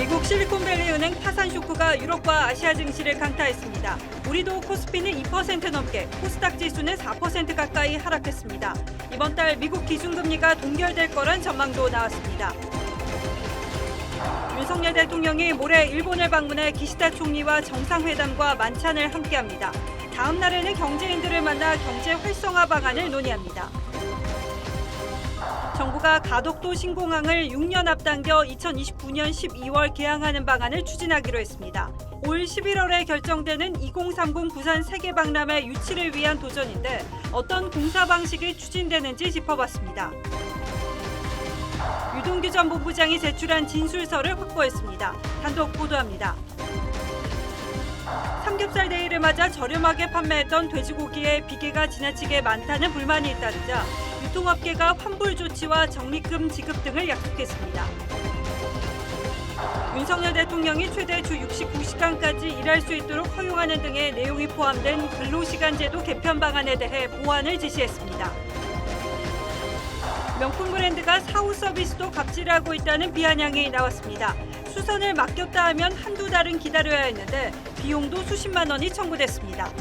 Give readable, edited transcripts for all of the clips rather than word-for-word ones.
미국 실리콘밸리 은행 파산 쇼크가 유럽과 아시아 증시를 강타했습니다. 우리도 코스피는 2% 넘게, 코스닥 지수는 4% 가까이 하락했습니다. 이번 달 미국 기준금리가 동결될 거란 전망도 나왔습니다. 윤석열 대통령이 모레 일본을 방문해 기시다 총리와 정상회담과 만찬을 함께합니다. 다음 날에는 경제인들을 만나 경제 활성화 방안을 논의합니다. 정부가 가덕도 신공항을 6년 앞당겨 2029년 12월 개항하는 방안을 추진하기로 했습니다. 올 11월에 결정되는 2030 부산 세계박람회 유치를 위한 도전인데 어떤 공사 방식이 추진되는지 짚어봤습니다. 유동규 전 본부장이 제출한 진술서를 확보했습니다. 단독 보도합니다. 삼겹살 데이를 맞아 저렴하게 판매했던 돼지고기에 비계가 지나치게 많다는 불만이 잇따르자 유통업계가 환불 조치와 적립금 지급 등을 약속했습니다. 윤석열 대통령이 최대 주 69시간까지 일할 수 있도록 허용하는 등의 내용이 포함된 근로시간제도 개편 방안에 대해 보완을 지시했습니다. 명품 브랜드가 사후 서비스도 갑질하고 있다는 비아냥이 나왔습니다. 수선을 맡겼다 하면 한두 달은 기다려야 했는데 비용도 수십만 원이 청구됐습니다.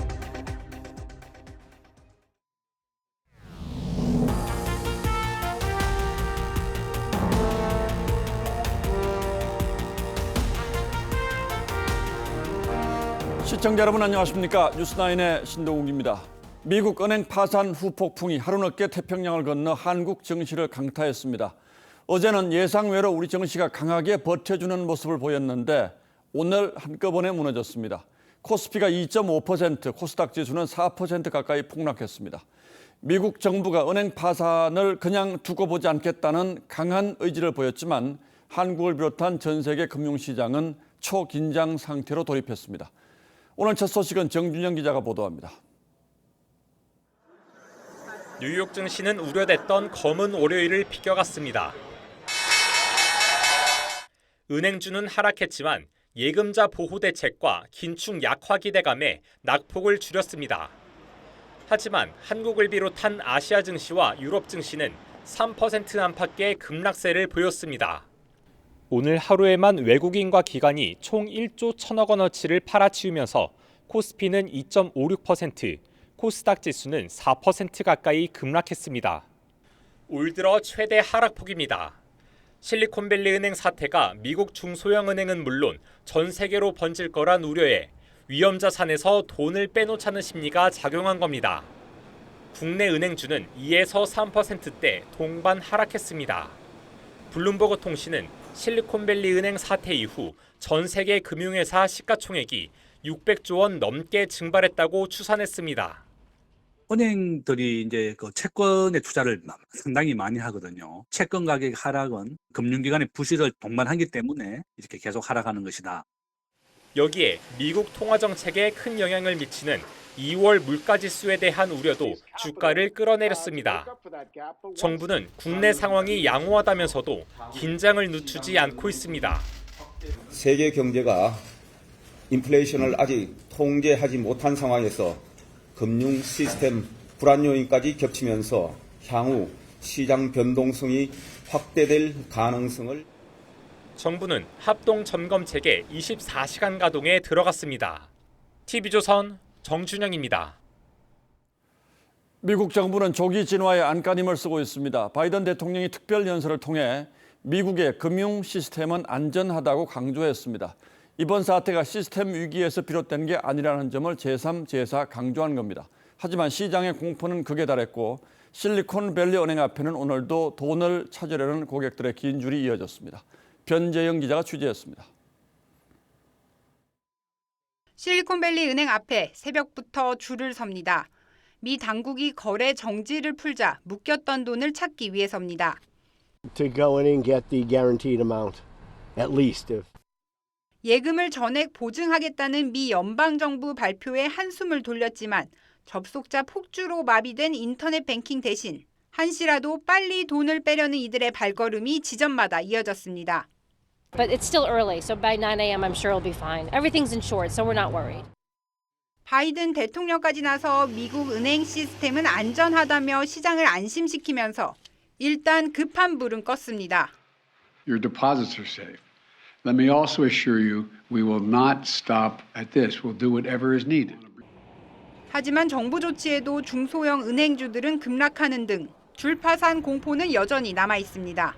시청자 여러분 안녕하십니까? 뉴스나인의 신동욱입니다. 미국 은행 파산 후 폭풍이 하루 늦게 태평양을 건너 한국 증시를 강타했습니다. 어제는 예상외로 우리 증시가 강하게 버텨주는 모습을 보였는데 오늘 한꺼번에 무너졌습니다. 코스피가 2.5%, 코스닥 지수는 4% 가까이 폭락했습니다. 미국 정부가 은행 파산을 그냥 두고 보지 않겠다는 강한 의지를 보였지만 한국을 비롯한 전 세계 금융시장은 초긴장 상태로 돌입했습니다. 오늘 첫 소식은 정준영 기자가 보도합니다. 뉴욕 증시는 우려됐던 검은 월요일을 비껴갔습니다. 은행주는 하락했지만 예금자 보호 대책과 긴축 약화 기대감에 낙폭을 줄였습니다. 하지만 한국을 비롯한 아시아 증시와 유럽 증시는 3% 안팎의 급락세를 보였습니다. 오늘 하루에만 외국인과 기관이 총 1조 1천억 원어치를 팔아치우면서 코스피는 2.56%, 코스닥 지수는 4% 가까이 급락했습니다. 올 들어 최대 하락폭입니다. 실리콘밸리 은행 사태가 미국 중소형 은행은 물론 전 세계로 번질 거란 우려에 위험 자산에서 돈을 빼놓자는 심리가 작용한 겁니다. 국내 은행주는 2에서 3%대 동반 하락했습니다. 블룸버그 통신은 실리콘밸리 은행 사태 이후 전 세계 금융회사 시가총액이 600조 원 넘게 증발했다고 추산했습니다. 은행들이 이제 그 채권에 투자를 상당히 많이 하거든요. 채권 가격 하락은 금융기관의 부실을 동반하기 때문에 이렇게 계속 하락하는 것이다. 여기에 미국 통화 정책에 큰 영향을 미치는 2월 물가지수에 대한 우려도 주가를 끌어내렸습니다. 정부는 국내 상황이 양호하다면서도 긴장을 늦추지 않고 있습니다. 세계 경제가 인플레이션을 아직 통제하지 못한 상황에서 금융 시스템 불안 요인까지 겹치면서 향후 시장 변동성이 확대될 가능성을 정부는 합동 점검 체계 24시간 가동에 들어갔습니다. TV조선 정준영입니다. 미국 정부는 조기 진화의 안간힘을 쓰고 있습니다. 바이든 대통령이 특별 연설을 통해 미국의 금융 시스템은 안전하다고 강조했습니다. 이번 사태가 시스템 위기에서 비롯된 게 아니라는 점을 제3, 제4 강조한 겁니다. 하지만 시장의 공포는 극에 달했고 실리콘밸리 은행 앞에는 오늘도 돈을 찾으려는 고객들의 긴 줄이 이어졌습니다. 변재영 기자가 취재했습니다. 실리콘밸리 은행 앞에 새벽부터 줄을 섭니다. 미 당국이 거래 정지를 풀자 묶였던 돈을 찾기 위해서입니다. To go in and get the guaranteed amount, at least. 예금을 전액 보증하겠다는 미 연방정부 발표에 한숨을 돌렸지만 접속자 폭주로 마비된 인터넷 뱅킹 대신 한시라도 빨리 돈을 빼려는 이들의 발걸음이 지점마다 이어졌습니다. But it's still early, so by 9 a.m. I'm sure it'll be fine. Everything's insured, so we're not worried. 바이든 대통령까지 나서 미국 은행 시스템은 안전하다며 시장을 안심시키면서 일단 급한 불은 껐습니다. Your deposits are safe. Let me also assure you, we will not stop at this. We'll do whatever is needed. 하지만 정부 조치에도 중소형 은행주들은 급락하는 등 줄파산 공포는 여전히 남아 있습니다.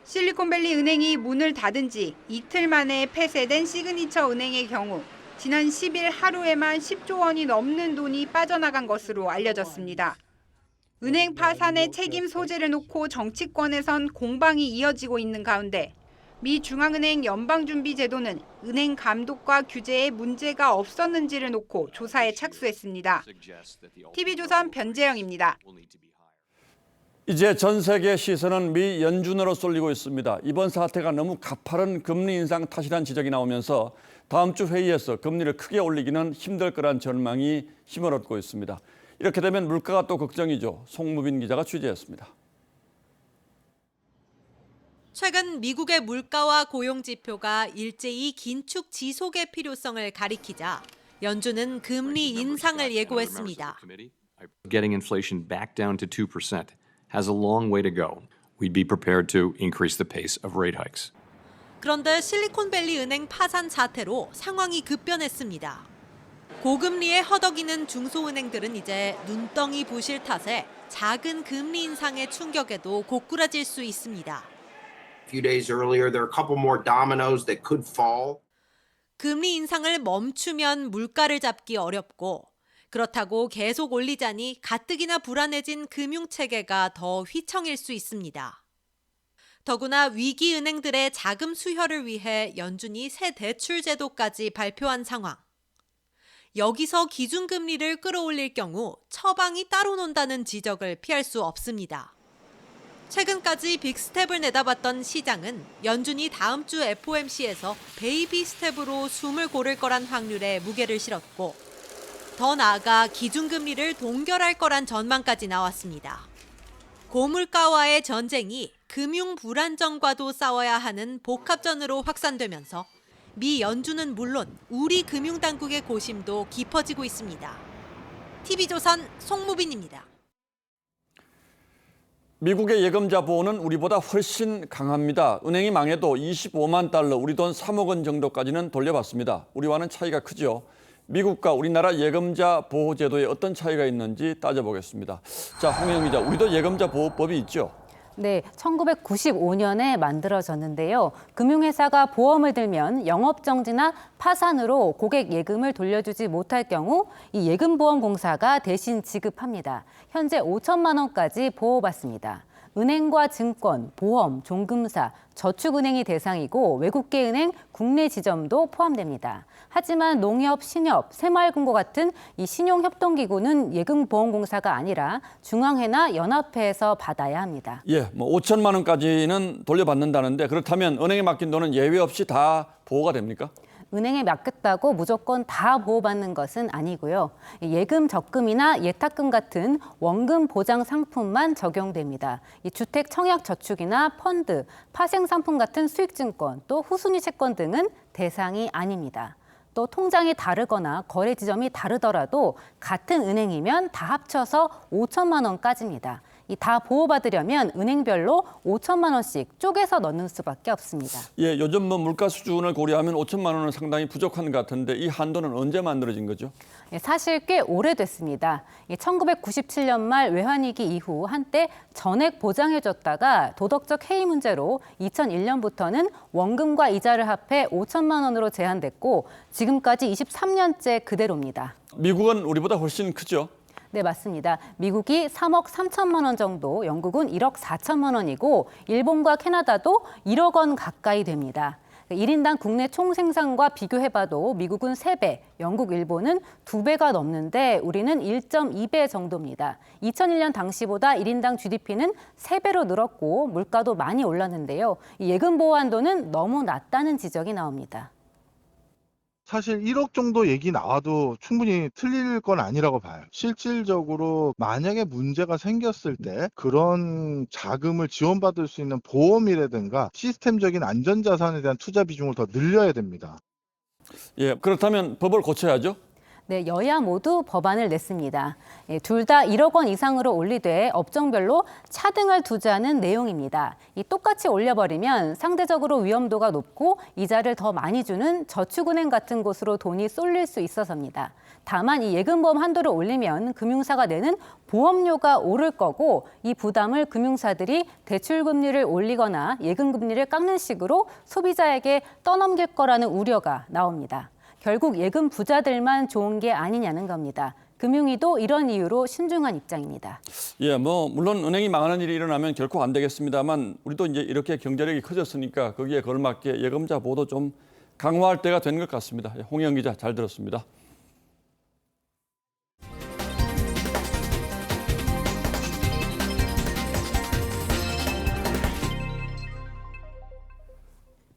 실리콘밸리 은행이 문을 닫은 지 이틀 만에 폐쇄된 시그니처 은행의 경우 지난 10일 하루에만 10조 원이 넘는 돈이 빠져나간 것으로 알려졌습니다. 은행 파산의 책임 소재를 놓고 정치권에선 공방이 이어지고 있는 가운데 미 중앙은행 연방준비제도는 은행 감독과 규제에 문제가 없었는지를 놓고 조사에 착수했습니다. TV조선 변재영입니다. 이제 전 세계 시선은 미 연준으로 쏠리고 있습니다. 이번 사태가 너무 가파른 금리 인상 탓이란 지적이 나오면서 다음 주 회의에서 금리를 크게 올리기는 힘들 거란 전망이 힘을 얻고 있습니다. 이렇게 되면 물가가 또 걱정이죠. 송무빈 기자가 취재했습니다. 최근 미국의 물가와 고용 지표가 일제히 긴축 지속의 필요성을 가리키자 연준은 금리 인상을 예고했습니다. Getting inflation back down to 2% has a long way to go. We'd be prepared to increase the pace of rate hikes. 그런데 실리콘밸리 은행 파산 사태로 상황이 급변했습니다. 고금리에 허덕이는 중소은행들은 이제 눈덩이 부실 탓에 작은 금리 인상의 충격에도 고꾸라질 수 있습니다. few days earlier, there are a couple more dominoes that could fall. 금리 인상을 멈추면 물가를 잡기 어렵고 그렇다고 계속 올리자니 가뜩이나 불안해진 금융체계가 더 휘청일 수 있습니다. 더구나 위기 은행들의 자금 수혈을 위해 연준이 새 대출 제도까지 발표한 상황. 여기서 기준금리를 끌어올릴 경우 처방이 따로 논다는 지적을 피할 수 없습니다. 최근까지 빅스텝을 내다봤던 시장은 연준이 다음 주 FOMC에서 베이비 스텝으로 숨을 고를 거란 확률에 무게를 실었고 더 나아가 기준금리를 동결할 거란 전망까지 나왔습니다. 고물가와의 전쟁이 금융 불안정과도 싸워야 하는 복합전으로 확산되면서 미 연준은 물론 우리 금융당국의 고심도 깊어지고 있습니다. TV조선 송무빈입니다. 미국의 예금자 보호는 우리보다 훨씬 강합니다. 은행이 망해도 25만 달러, 우리 돈 3억 원 정도까지는 돌려받습니다. 우리와는 차이가 크죠. 미국과 우리나라 예금자 보호 제도에 어떤 차이가 있는지 따져보겠습니다. 자, 홍영 기자, 우리도 예금자 보호법이 있죠? 네, 1995년에 만들어졌는데요. 금융회사가 보험을 들면 영업정지나 파산으로 고객 예금을 돌려주지 못할 경우 이 예금보험공사가 대신 지급합니다. 현재 5천만 원까지 보호받습니다. 은행과 증권, 보험, 종금사, 저축은행이 대상이고 외국계 은행, 국내 지점도 포함됩니다. 하지만 농협, 신협, 새마을금고 같은 이 신용협동기구는 예금보험공사가 아니라 중앙회나 연합회에서 받아야 합니다. 예, 5천만 원까지는 돌려받는다는데 그렇다면 은행에 맡긴 돈은 예외 없이 다 보호가 됩니까? 은행에 맡겼다고 무조건 다 보호받는 것은 아니고요. 예금 적금이나 예탁금 같은 원금 보장 상품만 적용됩니다. 주택 청약 저축이나 펀드, 파생 상품 같은 수익증권, 또 후순위 채권 등은 대상이 아닙니다. 또 통장이 다르거나 거래 지점이 다르더라도 같은 은행이면 다 합쳐서 5천만 원까지입니다. 이 다 보호받으려면 은행별로 5천만 원씩 쪼개서 넣는 수밖에 없습니다. 예, 요즘 물가 수준을 고려하면 5천만 원은 상당히 부족한 것 같은데 이 한도는 언제 만들어진 거죠? 예, 사실 꽤 오래됐습니다. 1997년 말 외환위기 이후 한때 전액 보장해줬다가 도덕적 해이 문제로 2001년부터는 원금과 이자를 합해 5천만 원으로 제한됐고 지금까지 23년째 그대로입니다. 미국은 우리보다 훨씬 크죠? 네, 맞습니다. 미국이 3억 3천만 원 정도, 영국은 1억 4천만 원이고 일본과 캐나다도 1억 원 가까이 됩니다. 1인당 국내 총생산과 비교해봐도 미국은 3배, 영국, 일본은 2배가 넘는데 우리는 1.2배 정도입니다. 2001년 당시보다 1인당 GDP는 3배로 늘었고 물가도 많이 올랐는데요. 이 예금 보호 한도는 너무 낮다는 지적이 나옵니다. 사실 1억 정도 얘기 나와도 충분히 틀릴 건 아니라고 봐요. 실질적으로 만약에 문제가 생겼을 때 그런 자금을 지원받을 수 있는 보험이라든가 시스템적인 안전자산에 대한 투자 비중을 더 늘려야 됩니다. 예, 그렇다면 법을 고쳐야죠? 네, 여야 모두 법안을 냈습니다. 둘 다 1억 원 이상으로 올리되 업종별로 차등을 두자는 내용입니다. 똑같이 올려버리면 상대적으로 위험도가 높고 이자를 더 많이 주는 저축은행 같은 곳으로 돈이 쏠릴 수 있어서입니다. 다만 이 예금보험 한도를 올리면 금융사가 내는 보험료가 오를 거고 이 부담을 금융사들이 대출금리를 올리거나 예금금리를 깎는 식으로 소비자에게 떠넘길 거라는 우려가 나옵니다. 결국 예금 부자들만 좋은 게 아니냐는 겁니다. 금융위도 이런 이유로 신중한 입장입니다. 예, 물론 은행이 망하는 일이 일어나면 결코 안 되겠습니다만 우리도 이제 이렇게 경제력이 커졌으니까 거기에 걸맞게 예금자 보호도 좀 강화할 때가 된 것 같습니다. 홍영 기자 잘 들었습니다.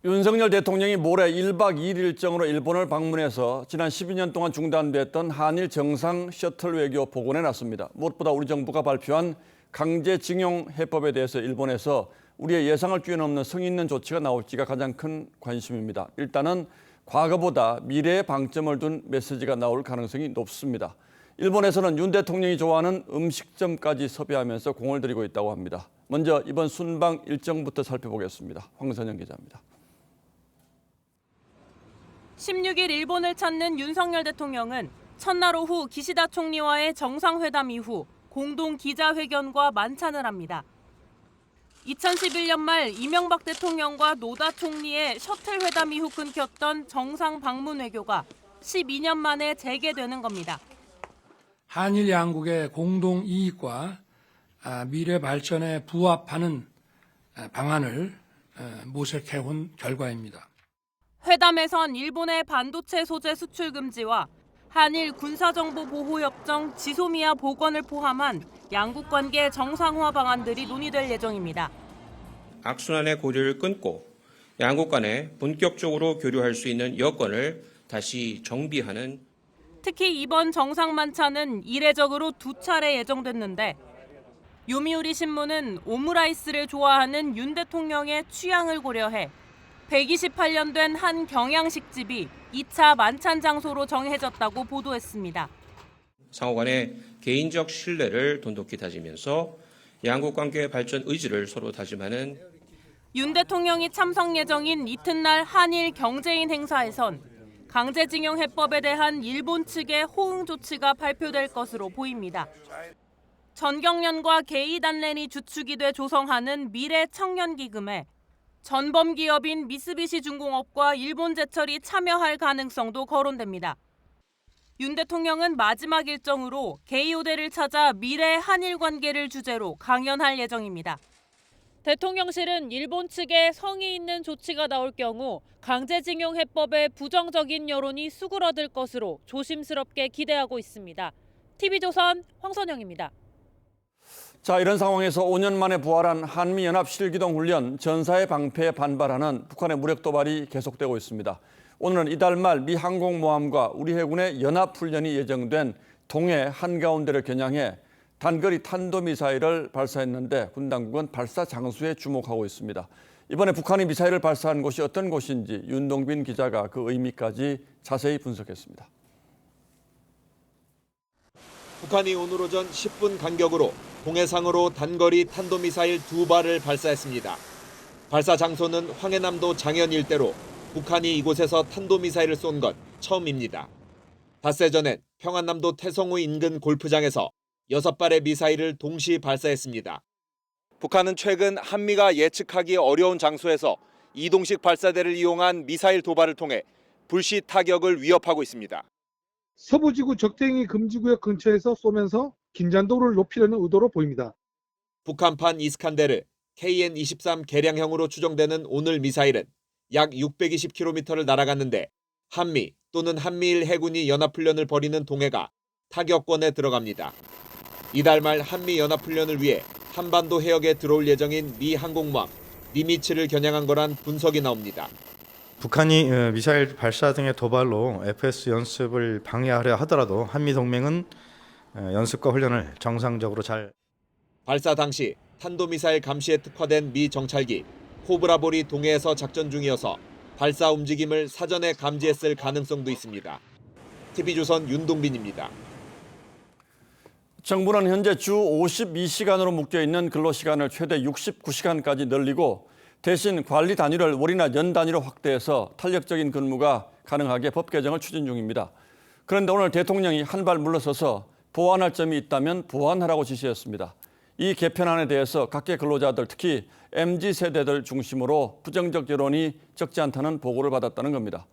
윤석열 대통령이 모레 1박 2일 일정으로 일본을 방문해서 지난 12년 동안 중단됐던 한일 정상 셔틀 외교 복원해 놨습니다. 무엇보다 우리 정부가 발표한 강제징용 해법에 대해서 일본에서 우리의 예상을 뛰어넘는 성의 있는 조치가 나올지가 가장 큰 관심입니다. 일단은 과거보다 미래에 방점을 둔 메시지가 나올 가능성이 높습니다. 일본에서는 윤 대통령이 좋아하는 음식점까지 섭외하면서 공을 들이고 있다고 합니다. 먼저 이번 순방 일정부터 살펴보겠습니다. 황선영 기자입니다. 16일 일본을 찾는 윤석열 대통령은 첫날 오후 기시다 총리와의 정상회담 이후 공동 기자회견과 만찬을 합니다. 2011년 말 이명박 대통령과 노다 총리의 셔틀 회담 이후 끊겼던 정상 방문 외교가 12년 만에 재개되는 겁니다. 한일 양국의 공동 이익과 미래 발전에 부합하는 방안을 모색해온 결과입니다. 회담에선 일본의 반도체 소재 수출 금지와 한일 군사정보 보호협정 지소미아 복원을 포함한 양국 관계 정상화 방안들이 논의될 예정입니다. 악순환의 고리를 끊고 양국 간에 본격적으로 교류할 수 있는 여건을 다시 정비하는. 특히 이번 정상 만찬은 이례적으로 2차례 예정됐는데 요미우리 신문은 오므라이스를 좋아하는 윤 대통령의 취향을 고려해 128년 된 한 경양식집이 2차 만찬 장소로 정해졌다고 보도했습니다. 상호 간의 개인적 신뢰를 돈독히 다지면서 양국 관계 발전 의지를 서로 다짐하는. 윤 대통령이 참석 예정인 이튿날 한일 경제인 행사에선 강제징용 해법에 대한 일본 측의 호응 조치가 발표될 것으로 보입니다. 전경련과 게이단렌이 주축이 돼 조성하는 미래 청년기금에 전범 기업인 미쓰비시 중공업과 일본제철이 참여할 가능성도 거론됩니다. 윤 대통령은 마지막 일정으로 게이오대를 찾아 미래 한일 관계를 주제로 강연할 예정입니다. 대통령실은 일본 측에 성의 있는 조치가 나올 경우 강제징용 해법에 부정적인 여론이 수그러들 것으로 조심스럽게 기대하고 있습니다. TV조선 황선영입니다. 자, 이런 상황에서 5년 만에 부활한 한미연합 실기동훈련 전사의 방패에 반발하는 북한의 무력 도발이 계속되고 있습니다. 오늘은 이달 말 미 항공모함과 우리 해군의 연합훈련이 예정된 동해 한가운데를 겨냥해 단거리 탄도미사일을 발사했는데 군 당국은 발사 장소에 주목하고 있습니다. 이번에 북한이 미사일을 발사한 곳이 어떤 곳인지 윤동빈 기자가 그 의미까지 자세히 분석했습니다. 북한이 오늘 오전 10분 간격으로 동해상으로 단거리 탄도미사일 2발을 발사했습니다. 발사 장소는 황해남도 장현 일대로 북한이 이곳에서 탄도미사일을 쏜 건 처음입니다. 닷새 전엔 평안남도 태성호 인근 골프장에서 6발의 미사일을 동시 발사했습니다. 북한은 최근 한미가 예측하기 어려운 장소에서 이동식 발사대를 이용한 미사일 도발을 통해 불시 타격을 위협하고 있습니다. 서부지구 적대행위 금지구역 근처에서 쏘면서 긴장도를 높이려는 의도로 보입니다. 북한판 이스칸데르 KN-23 개량형으로 추정되는 오늘 미사일은 약 620km를 날아갔는데 한미 또는 한미일 해군이 연합훈련을 벌이는 동해가 타격권에 들어갑니다. 이달 말 한미 연합훈련을 위해 한반도 해역에 들어올 예정인 미 항공모함 니미츠를 겨냥한 거란 분석이 나옵니다. 북한이 미사일 발사 등의 도발로 FS 연습을 방해하려 하더라도 한미 동맹은 연습과 훈련을 정상적으로 잘. 발사 당시 탄도미사일 감시에 특화된 미 정찰기 코브라볼이 동해에서 작전 중이어서 발사 움직임을 사전에 감지했을 가능성도 있습니다. TV조선 윤동빈입니다. 정부는 현재 주 52시간으로 묶여있는 근로시간을 최대 69시간까지 늘리고 대신 관리 단위를 월이나 연 단위로 확대해서 탄력적인 근무가 가능하게 법 개정을 추진 중입니다. 그런데 오늘 대통령이 한 발 물러서서 보완할 점이 있다면 보완하라고 지시했습니다. 이 개편안에 대해서 각계 근로자들, 특히 MZ세대들 중심으로 부정적 여론이 적지 않다는 보고를 받았다는 겁니다.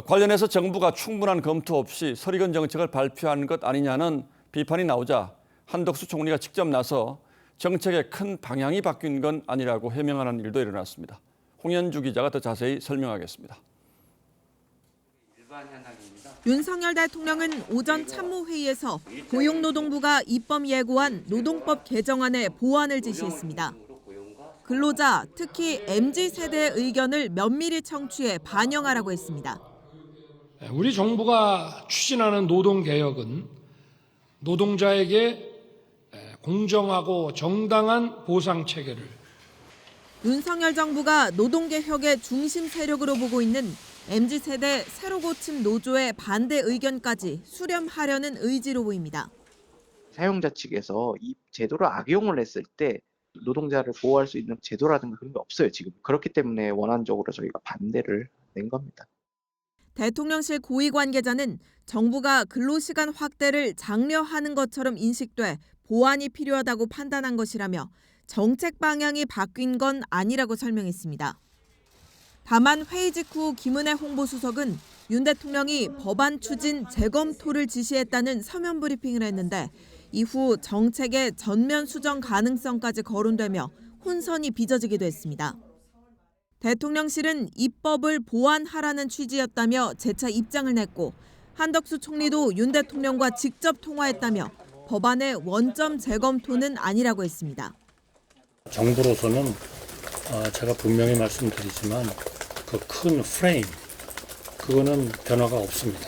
관련해서 정부가 충분한 검토 없이 서리건 정책을 발표한 것 아니냐는 비판이 나오자 한덕수 총리가 직접 나서 정책의 큰 방향이 바뀐 건 아니라고 해명하는 일도 일어났습니다. 홍현주 기자가 더 자세히 설명하겠습니다. 윤석열 대통령은 오전 참모회의에서 고용노동부가 입법 예고한 노동법 개정안의 보완을 지시했습니다. 근로자, 특히 MZ세대의 의견을 면밀히 청취해 반영하라고 했습니다. 우리 정부가 추진하는 노동개혁은 노동자에게 공정하고 정당한 보상체계를 윤석열 정부가 노동개혁의 중심 세력으로 보고 있는 MZ세대 새로 고침 노조의 반대 의견까지 수렴하려는 의지로 보입니다. 사용자 측에서 이 제도를 악용을 했을 때 노동자를 보호할 수 있는 제도라든가 그런 게 없어요, 지금. 그렇기 때문에 원안적으로 저희가 반대를 낸 겁니다. 대통령실 고위 관계자는 정부가 근로시간 확대를 장려하는 것처럼 인식돼 보완이 필요하다고 판단한 것이라며 정책 방향이 바뀐 건 아니라고 설명했습니다. 다만 회의 직후 김은혜 홍보수석은 윤 대통령이 법안 추진 재검토를 지시했다는 서면 브리핑을 했는데 이후 정책의 전면 수정 가능성까지 거론되며 혼선이 빚어지기도 했습니다. 대통령실은 입법을 보완하라는 취지였다며 재차 입장을 냈고 한덕수 총리도 윤 대통령과 직접 통화했다며 법안의 원점 재검토는 아니라고 했습니다. 정부로서는 제가 분명히 말씀드리지만 그 큰 프레임, 그거는 변화가 없습니다.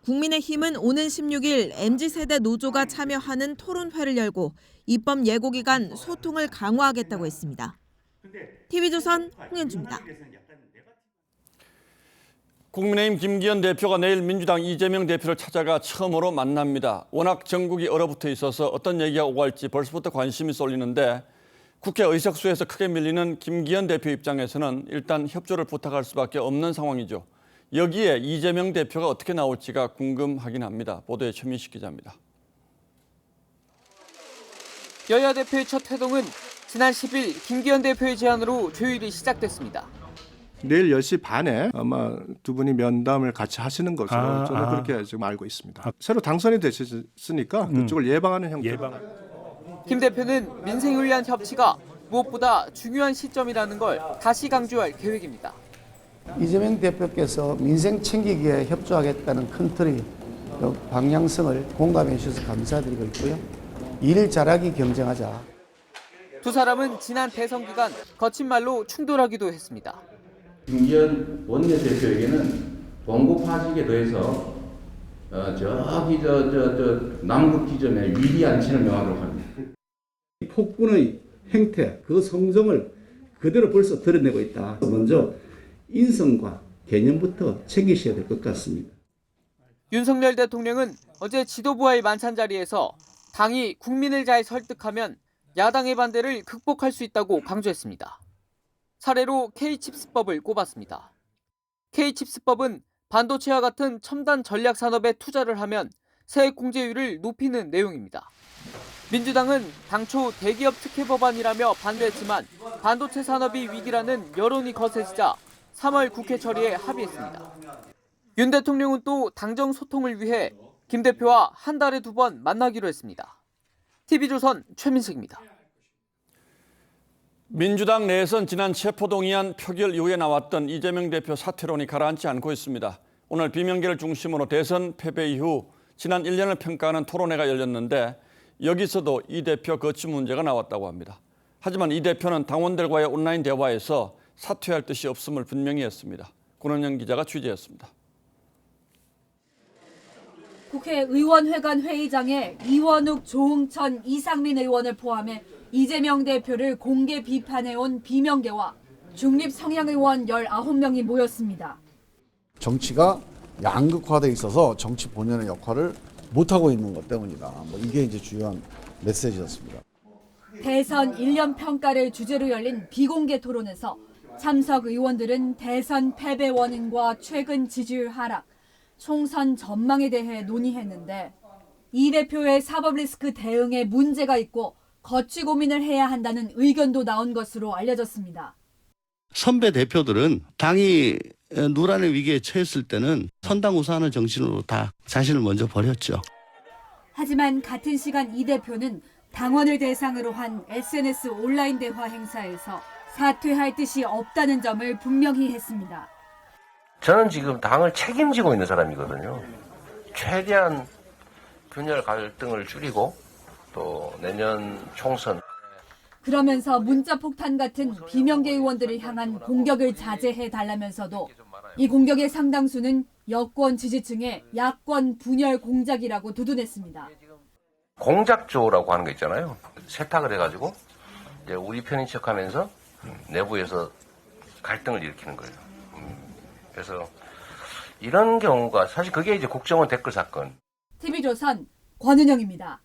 국민의힘은 오는 16일 MZ세대 노조가 참여하는 토론회를 열고 입법 예고 기간 소통을 강화하겠다고 했습니다. TV조선 홍현주입니다. 국민의힘 김기현 대표가 내일 민주당 이재명 대표를 찾아가 처음으로 만납니다. 워낙 전국이 얼어붙어 있어서 어떤 얘기가 오갈지 벌써부터 관심이 쏠리는데 국회 의석수에서 크게 밀리는 김기현 대표 입장에서는 일단 협조를 부탁할 수밖에 없는 상황이죠. 여기에 이재명 대표가 어떻게 나올지가 궁금하긴 합니다. 보도에 최민식 기자입니다. 여야 대표의 첫 회동은 지난 10일 김기현 대표의 제안으로 조율이 시작됐습니다. 내일 10시 반에 아마 두 분이 면담을 같이 하시는 것으로 저는 그렇게 지금 알고 있습니다. 새로 당선이 되셨으니까 그쪽을 예방하는 형태로. 김 대표는 민생을 위한 협치가 무엇보다 중요한 시점이라는 걸 다시 강조할 계획입니다. 이재명 대표께서 민생 챙기기에 협조하겠다는 큰 틀의 방향성을 공감해 주셔서 감사드리고 있고요. 일 잘하기 경쟁하자. 두 사람은 지난 대선 기간 거친 말로 충돌하기도 했습니다. 김기현 원내대표에게는 원고 파직에 더해서 저기 남극 지점에 위리 안치를 명하도록 합니다. 폭군의 행태, 그 성정을 그대로 벌써 드러내고 있다. 먼저 인성과 개념부터 챙기셔야 될 것 같습니다. 윤석열 대통령은 어제 지도부와의 만찬 자리에서 당이 국민을 잘 설득하면 야당의 반대를 극복할 수 있다고 강조했습니다. 사례로 K칩스법을 꼽았습니다. K칩스법은 반도체와 같은 첨단 전략 산업에 투자를 하면 세액 공제율을 높이는 내용입니다. 민주당은 당초 대기업 특혜 법안이라며 반대했지만 반도체 산업이 위기라는 여론이 거세지자 3월 국회 처리에 합의했습니다. 윤 대통령은 또 당정 소통을 위해 김 대표와 한 달에 2번 만나기로 했습니다. TV조선 최민석입니다. 민주당 내에선 지난 체포동의안 표결 이후에 나왔던 이재명 대표 사퇴론이 가라앉지 않고 있습니다. 오늘 비명계를 중심으로 대선 패배 이후 지난 1년을 평가하는 토론회가 열렸는데 여기서도 이 대표 거취 문제가 나왔다고 합니다. 하지만 이 대표는 당원들과의 온라인 대화에서 사퇴할 뜻이 없음을 분명히 했습니다. 권은영 기자가 취재했습니다. 국회의원회관 회의장에 이원욱, 조응천, 이상민 의원을 포함해 이재명 대표를 공개 비판해온 비명계와 중립 성향 의원 19명이 모였습니다. 정치가 양극화돼 있어서 정치 본연의 역할을 못하고 있는 것 때문이다. 이게 이제 주요한 메시지였습니다. 대선 1년 평가를 주제로 열린 비공개 토론에서 참석 의원들은 대선 패배 원인과 최근 지지율 하락, 총선 전망에 대해 논의했는데 이 대표의 사법 리스크 대응에 문제가 있고 거취 고민을 해야 한다는 의견도 나온 것으로 알려졌습니다. 선배 대표들은 당이 누란의 위기에 처했을 때는 선당우사하는 정신으로 다 자신을 먼저 버렸죠. 하지만 같은 시간 이 대표는 당원을 대상으로 한 SNS 온라인 대화 행사에서 사퇴할 뜻이 없다는 점을 분명히 했습니다. 저는 지금 당을 책임지고 있는 사람이거든요. 최대한 균열 갈등을 줄이고 또 내년 총선. 그러면서 문자폭탄 같은 비명계 의원들을 향한 공격을 자제해 달라면서도 이 공격의 상당수는 여권 지지층의 야권 분열 공작이라고 두둔했습니다. 공작조라고 하는 거 있잖아요. 세탁을 해가지고 이제 우리 편인 척하면서 내부에서 갈등을 일으키는 거예요. 그래서 이런 경우가 사실 그게 이제 국정원 댓글 사건. TV조선 권은영입니다.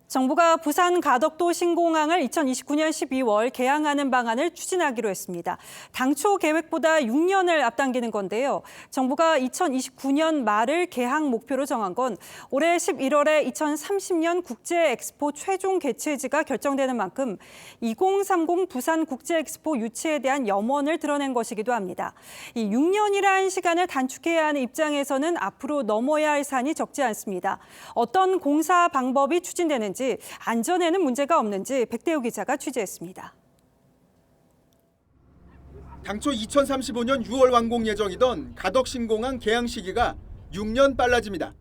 정부가 부산 가덕도 신공항을 2029년 12월 개항하는 방안을 추진하기로 했습니다. 당초 계획보다 6년을 앞당기는 건데요. 정부가 2029년 말을 개항 목표로 정한 건 올해 11월에 2030년 국제엑스포 최종 개최지가 결정되는 만큼 2030 부산 국제엑스포 유치에 대한 염원을 드러낸 것이기도 합니다. 이 6년이라는 시간을 단축해야 하는 입장에서는 앞으로 넘어야 할 산이 적지 않습니다. 어떤 공사 방법이 추진되는지, 안전에는 문제가 없는지 백대호 기자가 취재했습니다. 당초 2035년 6월 완공 예정이던 가덕신공항 개항 시기가 6년 빨라집니다.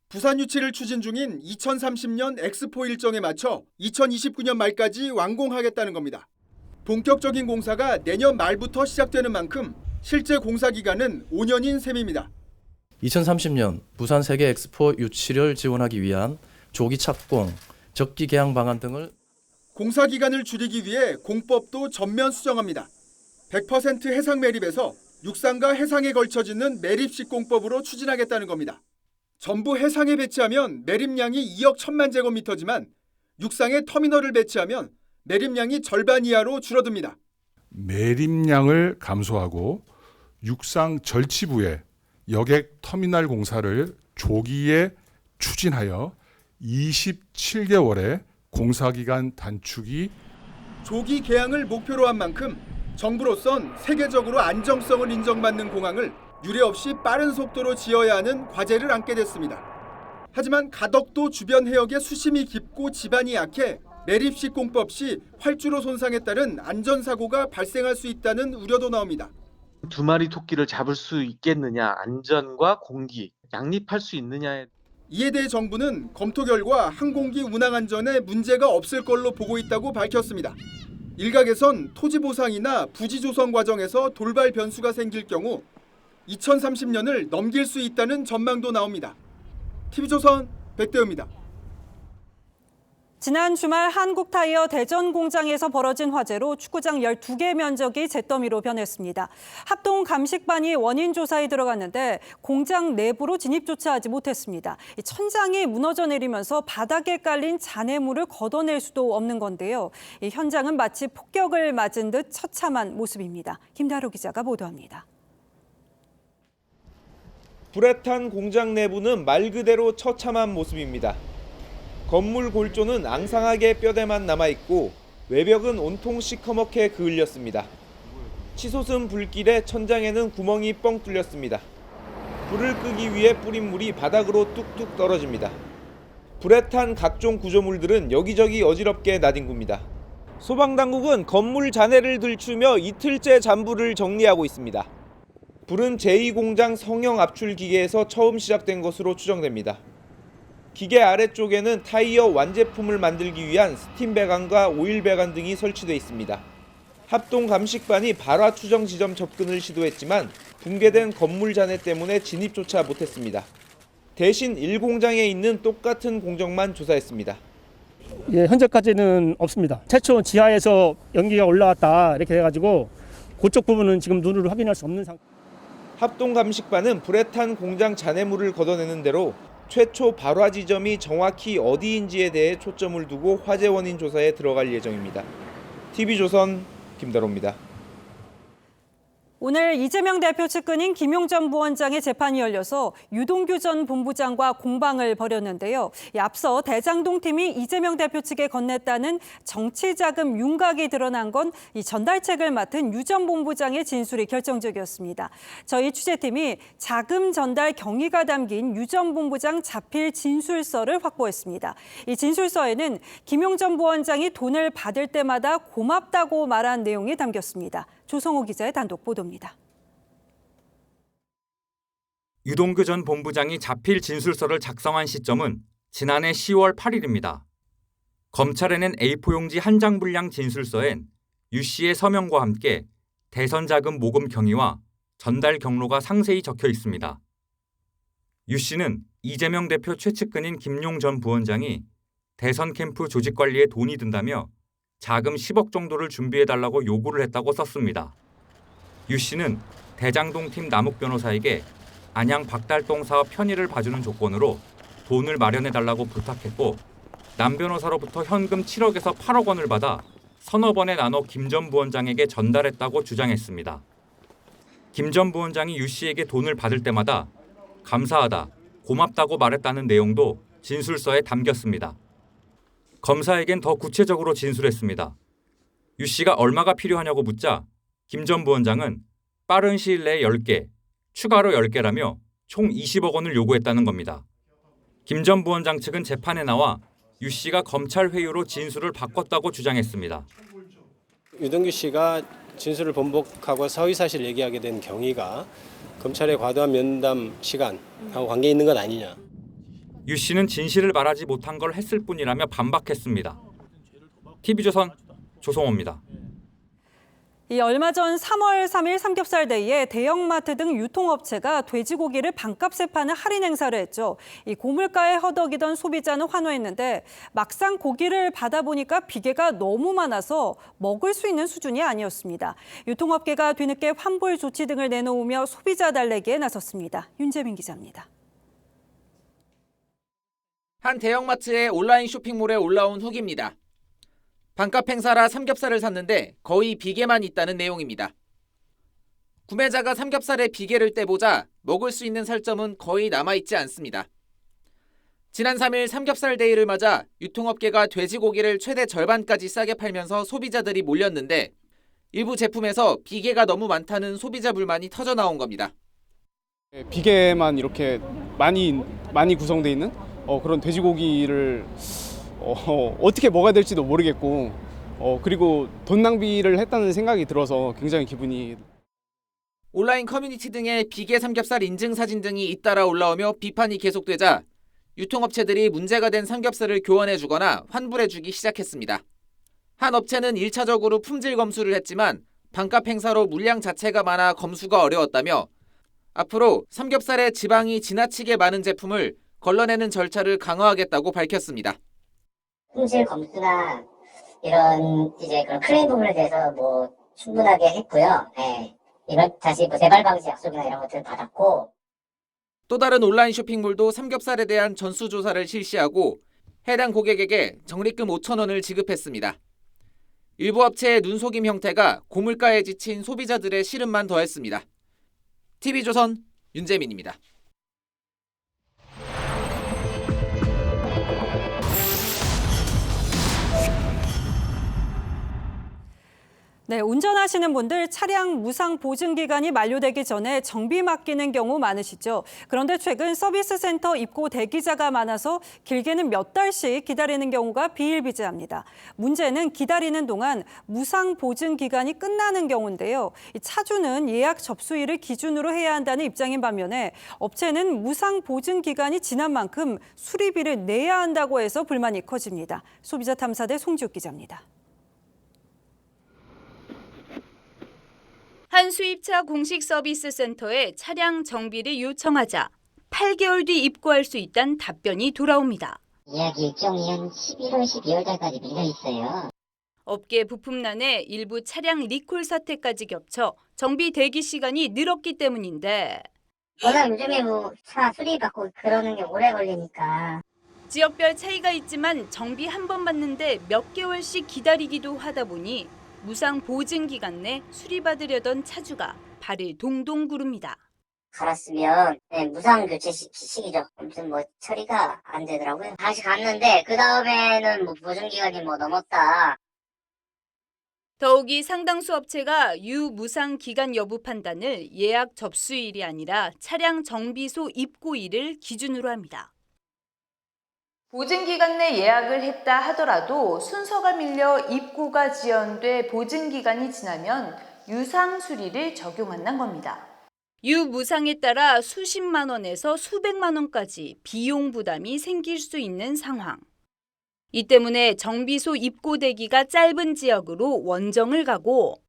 부산 유치를 추진 중인 2030년 엑스포 일정에 맞춰 2029년 말까지 완공하겠다는 겁니다. 본격적인 공사가 내년 말부터 시작되는 만큼 실제 공사 기간은 5년인 셈입니다. 2030년 부산 세계 엑스포 유치를 지원하기 위한 조기 착공, 적기 개항 방안 등을 공사 기간을 줄이기 위해 공법도 전면 수정합니다. 100% 해상 매립에서 육상과 해상에 걸쳐 짓는 매립식 공법으로 추진하겠다는 겁니다. 전부 해상에 배치하면 매립량이 2억 1천만 제곱미터지만 육상에 터미널을 배치하면 매립량이 절반 이하로 줄어듭니다. 매립량을 감소하고 육상 절치부의 여객 터미널 공사를 조기에 추진하여 27개월의 공사기간 단축이 조기 개항을 목표로 한 만큼 정부로선 세계적으로 안정성을 인정받는 공항을 유례없이 빠른 속도로 지어야 하는 과제를 안게 됐습니다. 하지만 가덕도 주변 해역의 수심이 깊고 지반이 약해 매립식 공법 시 활주로 손상에 따른 안전사고가 발생할 수 있다는 우려도 나옵니다. 두 마리 토끼를 잡을 수 있겠느냐, 안전과 공기, 양립할 수 있느냐에 이에 대해 정부는 검토 결과 항공기 운항 안전에 문제가 없을 걸로 보고 있다고 밝혔습니다. 일각에선 토지 보상이나 부지 조성 과정에서 돌발 변수가 생길 경우 2030년을 넘길 수 있다는 전망도 나옵니다. TV조선 백대호입니다. 지난 주말 한국타이어 대전 공장에서 벌어진 화재로 축구장 12개 면적이 잿더미로 변했습니다. 합동 감식반이 원인 조사에 들어갔는데 공장 내부로 진입조차 하지 못했습니다. 천장이 무너져 내리면서 바닥에 깔린 잔해물을 걷어낼 수도 없는 건데요. 이 현장은 마치 폭격을 맞은 듯 처참한 모습입니다. 김다루 기자가 보도합니다. 불에 탄 공장 내부는 말 그대로 처참한 모습입니다. 건물 골조는 앙상하게 뼈대만 남아있고 외벽은 온통 시커멓게 그을렸습니다. 치솟은 불길에 천장에는 구멍이 뻥 뚫렸습니다. 불을 끄기 위해 뿌린 물이 바닥으로 뚝뚝 떨어집니다. 불에 탄 각종 구조물들은 여기저기 어지럽게 나뒹굽니다. 소방당국은 건물 잔해를 들추며 이틀째 잔불을 정리하고 있습니다. 불은 제2공장 성형 압출 기계에서 처음 시작된 것으로 추정됩니다. 기계 아래쪽에는 타이어 완제품을 만들기 위한 스팀 배관과 오일 배관 등이 설치돼 있습니다. 합동 감식반이 발화 추정 지점 접근을 시도했지만 붕괴된 건물 잔해 때문에 진입조차 못했습니다. 대신 1공장에 있는 똑같은 공정만 조사했습니다. 예, 현재까지는 없습니다. 최초 지하에서 연기가 올라왔다 이렇게 해가지고 그쪽 부분은 지금 눈으로 확인할 수 없는 상태. 합동감식반은 불에 탄 공장 잔해물을 걷어내는 대로 최초 발화 지점이 정확히 어디인지에 대해 초점을 두고 화재 원인 조사에 들어갈 예정입니다. TV조선 김다로입니다. 오늘 이재명 대표 측근인 김용전 부원장의 재판이 열려서 유동규 전 본부장과 공방을 벌였는데요. 앞서 대장동 팀이 이재명 대표 측에 건넸다는 정치자금 윤곽이 드러난 건 이 전달책을 맡은 유 전 본부장의 진술이 결정적이었습니다. 저희 취재팀이 자금 전달 경위가 담긴 유 전 본부장 자필 진술서를 확보했습니다. 이 진술서에는 김용전 부원장이 돈을 받을 때마다 고맙다고 말한 내용이 담겼습니다. 조성호 기자의 단독 보도입니다. 유동규 전 본부장이 자필 진술서를 작성한 시점은 지난해 10월 8일입니다. 검찰에 낸 A4 용지 한 장 분량 진술서엔 유 씨의 서명과 함께 대선 자금 모금 경위와 전달 경로가 상세히 적혀 있습니다. 유 씨는 이재명 대표 최측근인 김용 전 부원장이 대선 캠프 조직 관리에 돈이 든다며 자금 10억 정도를 준비해달라고 요구를 했다고 썼습니다. 유 씨는 대장동 팀 남욱 변호사에게 안양 박달동 사업 편의를 봐주는 조건으로 돈을 마련해달라고 부탁했고 남 변호사로부터 현금 7억에서 8억 원을 받아 서너 번에 나눠 김 전 부원장에게 전달했다고 주장했습니다. 김 전 부원장이 유 씨에게 돈을 받을 때마다 감사하다, 고맙다고 말했다는 내용도 진술서에 담겼습니다. 검사에겐 더 구체적으로 진술했습니다. 유 씨가 얼마가 필요하냐고 묻자 김 전 부원장은 빠른 시일 내에 10개, 추가로 10개라며 총 20억 원을 요구했다는 겁니다. 김 전 부원장 측은 재판에 나와 유 씨가 검찰 회유로 진술을 바꿨다고 주장했습니다. 유동규 씨가 진술을 번복하고 허위사실 얘기하게 된 경위가 검찰의 과도한 면담 시간하고 관계 있는 것 아니냐. 유 씨는 진실을 말하지 못한 걸 했을 뿐이라며 반박했습니다. TV조선 조성호입니다. 이 얼마 전 3월 3일 삼겹살데이에 대형마트 등 유통업체가 돼지고기를 반값에 파는 할인 행사를 했죠. 이 고물가에 허덕이던 소비자는 환호했는데 막상 고기를 받아보니까 비계가 너무 많아서 먹을 수 있는 수준이 아니었습니다. 유통업계가 뒤늦게 환불 조치 등을 내놓으며 소비자 달래기에 나섰습니다. 윤재민 기자입니다. 한 대형마트의 온라인 쇼핑몰에 올라온 후기입니다. 반값 행사라 삼겹살을 샀는데 거의 비계만 있다는 내용입니다. 구매자가 삼겹살에 비계를 떼보자 먹을 수 있는 살점은 거의 남아있지 않습니다. 지난 3일 삼겹살 데이를 맞아 유통업계가 돼지고기를 최대 절반까지 싸게 팔면서 소비자들이 몰렸는데 일부 제품에서 비계가 너무 많다는 소비자 불만이 터져나온 겁니다. 비계만 이렇게 많이 구성되어 있는 그런 돼지고기를 어떻게 먹어야 될지도 모르겠고 그리고 돈 낭비를 했다는 생각이 들어서 굉장히 기분이. 온라인 커뮤니티 등에 비계 삼겹살 인증 사진 등이 잇따라 올라오며 비판이 계속되자 유통업체들이 문제가 된 삼겹살을 교환해주거나 환불해주기 시작했습니다. 한 업체는 1차적으로 품질 검수를 했지만 반값 행사로 물량 자체가 많아 검수가 어려웠다며 앞으로 삼겹살에 지방이 지나치게 많은 제품을 걸러내는 절차를 강화하겠다고 밝혔습니다. 품질 검수나 이런 이제 그런 클레임 부분에 대해서 충분하게 했고요. 이런 다시 재발 방지 약속이나 이런 것들을 받았고. 또 다른 온라인 쇼핑몰도 삼겹살에 대한 전수조사를 실시하고 해당 고객에게 적립금 5천 원을 지급했습니다. 일부 업체의 눈속임 형태가 고물가에 지친 소비자들의 시름만 더했습니다. TV조선 윤재민입니다. 네, 운전하시는 분들 차량 무상 보증 기간이 만료되기 전에 정비 맡기는 경우 많으시죠. 그런데 최근 서비스 센터 입고 대기자가 많아서 길게는 몇 달씩 기다리는 경우가 비일비재합니다. 문제는 기다리는 동안 무상 보증 기간이 끝나는 경우인데요. 차주는 예약 접수일을 기준으로 해야 한다는 입장인 반면에 업체는 무상 보증 기간이 지난 만큼 수리비를 내야 한다고 해서 불만이 커집니다. 소비자 탐사대 송지욱 기자입니다. 한 수입차 공식 서비스 센터에 차량 정비를 요청하자 8개월 뒤 입고할 수 있다는 답변이 돌아옵니다. 예약 일정이 한 11월, 12월 달까지 밀려 있어요. 업계 부품난에 일부 차량 리콜 사태까지 겹쳐 정비 대기 시간이 늘었기 때문인데 워낙 요즘에 뭐 차 수리받고 그러는 게 오래 걸리니까. 지역별 차이가 있지만 정비 한 번 받는데 몇 개월씩 기다리기도 하다 보니 무상 보증 기간 내 수리받으려던 차주가 발을 동동 구릅니다. 갈았으면 무상 교체 시기죠. 아무튼 뭐 처리가 안 되더라고요. 다시 갔는데 그 다음에는 뭐 보증 기간이 뭐 넘었다. 더욱이 상당수 업체가 유무상 기간 여부 판단을 예약 접수일이 아니라 차량 정비소 입고일을 기준으로 합니다. 보증 기간 내 예약을 했다 하더라도 순서가 밀려 입고가 지연돼 보증 기간이 지나면 유상 수리를 적용한다는 겁니다. 유무상에 따라 수십만 원에서 수백만 원까지 비용 부담이 생길 수 있는 상황. 이 때문에 정비소 입고 대기가 짧은 지역으로 원정을 가고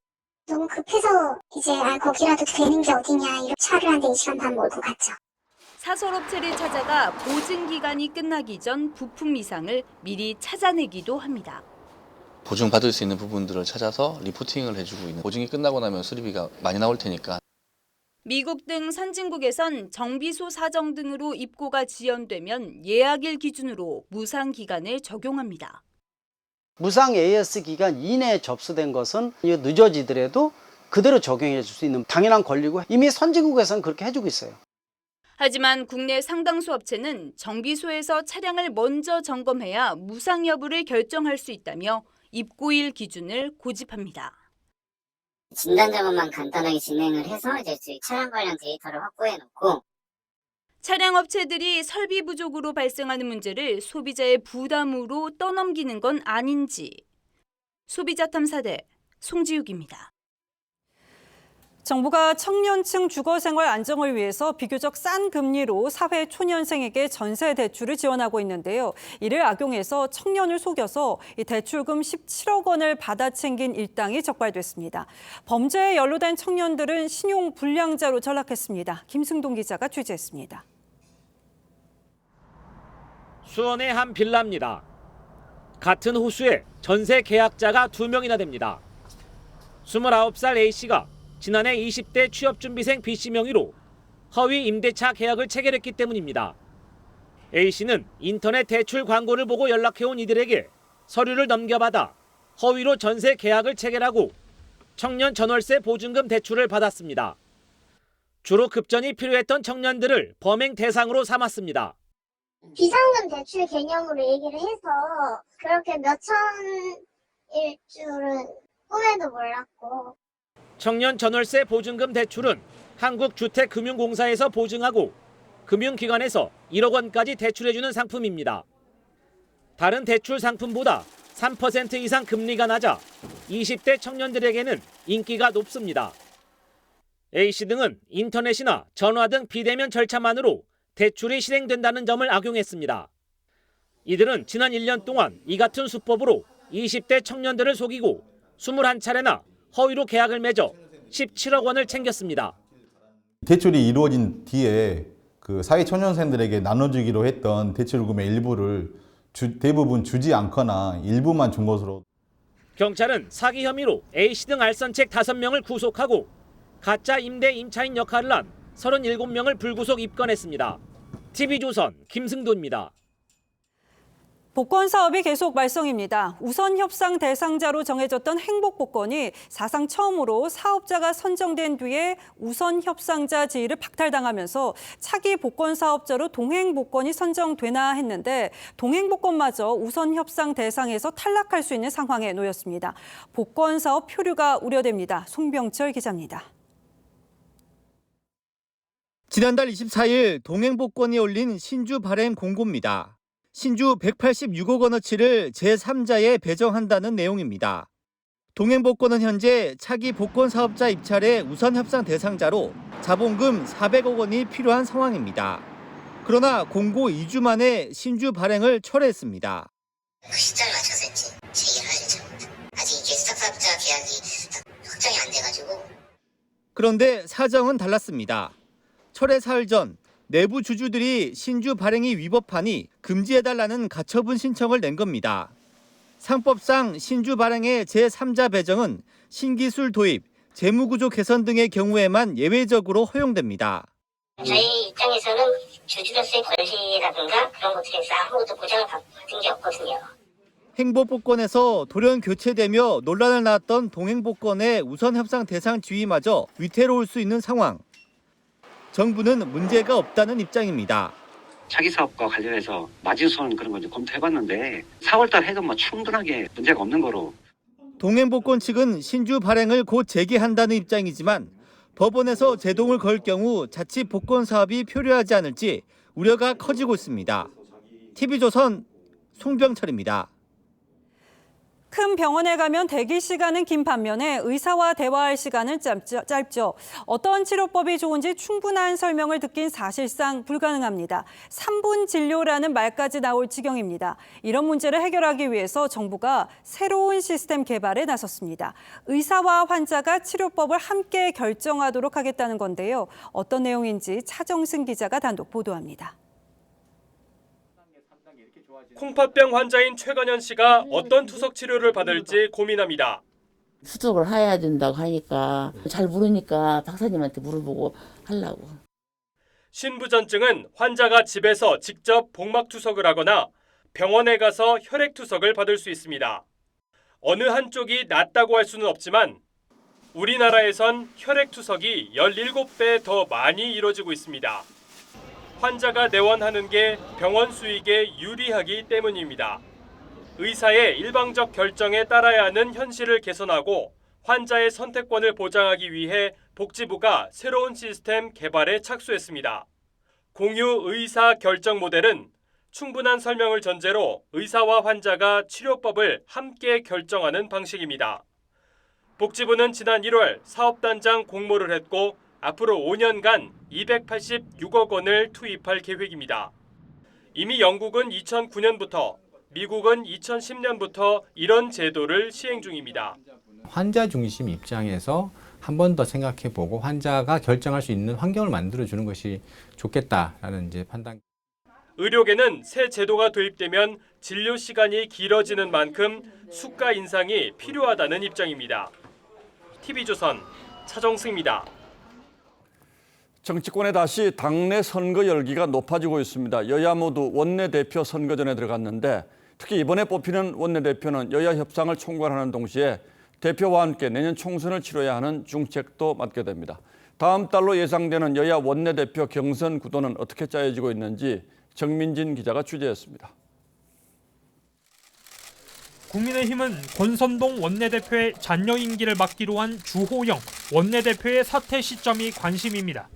너무 급해서 이제 거기라도 되는 게 어디냐 이렇게 차를 한 4시간 반 몰고 갔죠. 사설업체를 찾아가 보증 기간이 끝나기 전 부품 이상을 미리 찾아내기도 합니다. 보증받을 수 있는 부분들을 찾아서 리포팅을 해주고 있는, 보증이 끝나고 나면 수리비가 많이 나올 테니까. 미국 등 선진국에선 정비소 사정 등으로 입고가 지연되면 예약일 기준으로 무상 기간을 적용합니다. 무상 AS 기간 이내에 접수된 것은 늦어지더라도 그대로 적용해 줄 수 있는 당연한 권리고 이미 선진국에서는 그렇게 해주고 있어요. 하지만 국내 상당수 업체는 정비소에서 차량을 먼저 점검해야 무상 여부를 결정할 수 있다며 입고일 기준을 고집합니다. 진단 작업만 간단하게 진행을 해서 이제 차량 관련 데이터를 확보해 놓고 차량 업체들이 설비 부족으로 발생하는 문제를 소비자의 부담으로 떠넘기는 건 아닌지. 소비자 탐사대 송지욱입니다. 정부가 청년층 주거생활 안정을 위해서 비교적 싼 금리로 사회 초년생에게 전세 대출을 지원하고 있는데요. 이를 악용해서 청년을 속여서 이 대출금 17억 원을 받아챙긴 일당이 적발됐습니다. 범죄에 연루된 청년들은 신용 불량자로 전락했습니다. 김승동 기자가 취재했습니다. 수원의 한 빌라입니다. 같은 호수에 전세 계약자가 2명이나 됩니다. 29살 A씨가 지난해 20대 취업준비생 B씨 명의로 허위 임대차 계약을 체결했기 때문입니다. A씨는 인터넷 대출 광고를 보고 연락해온 이들에게 서류를 넘겨받아 허위로 전세 계약을 체결하고 청년 전월세 보증금 대출을 받았습니다. 주로 급전이 필요했던 청년들을 범행 대상으로 삼았습니다. 비상금 대출 개념으로 얘기를 해서 그렇게 몇천일 줄은 꿈에도 몰랐고. 청년 전월세 보증금 대출은 한국주택금융공사에서 보증하고 금융기관에서 1억 원까지 대출해주는 상품입니다. 다른 대출 상품보다 3% 이상 금리가 낮아 20대 청년들에게는 인기가 높습니다. A씨 등은 인터넷이나 전화 등 비대면 절차만으로 대출이 실행된다는 점을 악용했습니다. 이들은 지난 1년 동안 이 같은 수법으로 20대 청년들을 속이고 21차례나 허위로 계약을 맺어 17억 원을 챙겼습니다. 대출이 이루어진 뒤에 그 사회 초년생들에게 나눠주기로 했던 대출금의 일부를 대부분 주지 않거나 일부만 준 것으로. 경찰은 사기 혐의로 A씨 등 알선책 5명을 구속하고 가짜 임대 임차인 역할을 한 37명을 불구속 입건했습니다. TV조선 김승도입니다. 복권 사업이 계속 말썽입니다. 우선 협상 대상자로 정해졌던 행복복권이 사상 처음으로 사업자가 선정된 뒤에 우선 협상자 지위를 박탈당하면서 차기 복권 사업자로 동행복권이 선정되나 했는데 동행복권마저 우선 협상 대상에서 탈락할 수 있는 상황에 놓였습니다. 복권 사업 표류가 우려됩니다. 송병철 기자입니다. 지난달 24일 동행복권이 올린 신주 발행 공고입니다. 신주 186억 원어치를 제3자에 배정한다는 내용입니다. 동행복권은 현재 차기 복권 사업자 입찰의 우선 협상 대상자로 자본금 400억 원이 필요한 상황입니다. 그러나 공고 2주 만에 신주 발행을 철회했습니다. 그 시점에 맞춰서 했지. 제기를 하죠. 아직 이게 수탁 사업자 계약이 확정이 안 돼가지고. 그런데 사정은 달랐습니다. 철회 사흘 전 내부 주주들이 신주 발행이 위법하니 금지해달라는 가처분 신청을 낸 겁니다. 상법상 신주 발행의 제3자 배정은 신기술 도입, 재무구조 개선 등의 경우에만 예외적으로 허용됩니다. 저희 입장에서는 주주로서의 권리라든가 그런 것들에 대해서 아무것도 보장을 받은 게 없거든요. 행보복권에서 돌연 교체되며 논란을 낳았던 동행복권의 우선 협상 대상 지위마저 위태로울 수 있는 상황. 정부는 문제가 없다는 입장입니다. 자기 사업과 관련해서 마진손 그런 거 좀 검토해봤는데 4월달 해도 뭐 충분하게 문제가 없는 거로. 동행복권 측은 신주 발행을 곧 재개한다는 입장이지만 법원에서 제동을 걸 경우 자칫 복권 사업이 표류하지 않을지 우려가 커지고 있습니다. TV조선 송병철입니다. 큰 병원에 가면 대기 시간은 긴 반면에 의사와 대화할 시간은 짧죠. 어떤 치료법이 좋은지 충분한 설명을 듣긴 사실상 불가능합니다. 3분 진료라는 말까지 나올 지경입니다. 이런 문제를 해결하기 위해서 정부가 새로운 시스템 개발에 나섰습니다. 의사와 환자가 치료법을 함께 결정하도록 하겠다는 건데요. 어떤 내용인지 차정승 기자가 단독 보도합니다. 콩팥병 환자인 최건현 씨가 어떤 투석 치료를 받을지 고민합니다. 투석을 해야 된다고 하니까 잘 모르니까 박사님한테 물어보고 하려고. 신부전증은 환자가 집에서 직접 복막 투석을 하거나 병원에 가서 혈액 투석을 받을 수 있습니다. 어느 한쪽이 낫다고 할 수는 없지만 우리나라에선 혈액 투석이 17배 더 많이 이뤄지고 있습니다. 환자가 내원하는 게 병원 수익에 유리하기 때문입니다. 의사의 일방적 결정에 따라야 하는 현실을 개선하고 환자의 선택권을 보장하기 위해 복지부가 새로운 시스템 개발에 착수했습니다. 공유 의사 결정 모델은 충분한 설명을 전제로 의사와 환자가 치료법을 함께 결정하는 방식입니다. 복지부는 지난 1월 사업단장 공모를 했고 앞으로 5년간 286억 원을 투입할 계획입니다. 이미 영국은 2009년부터, 미국은 2010년부터 이런 제도를 시행 중입니다. 환자 중심 입장에서 한 번 더 생각해보고 환자가 결정할 수 있는 환경을 만들어주는 것이 좋겠다라는 이제 판단. 의료계는 새 제도가 도입되면 진료 시간이 길어지는 만큼 수가 인상이 필요하다는 입장입니다. TV조선 차정승입니다. 정치권에 다시 당내 선거 열기가 높아지고 있습니다. 여야 모두 원내대표 선거전에 들어갔는데 특히 이번에 뽑히는 원내대표는 여야 협상을 총괄하는 동시에 대표와 함께 내년 총선을 치러야 하는 중책도 맡게 됩니다. 다음 달로 예상되는 여야 원내대표 경선 구도는 어떻게 짜여지고 있는지 정민진 기자가 취재했습니다. 국민의힘은 권선동 원내대표의 잔여 임기를 막기로 한 주호영 원내대표의 사퇴 시점이 관심입니다.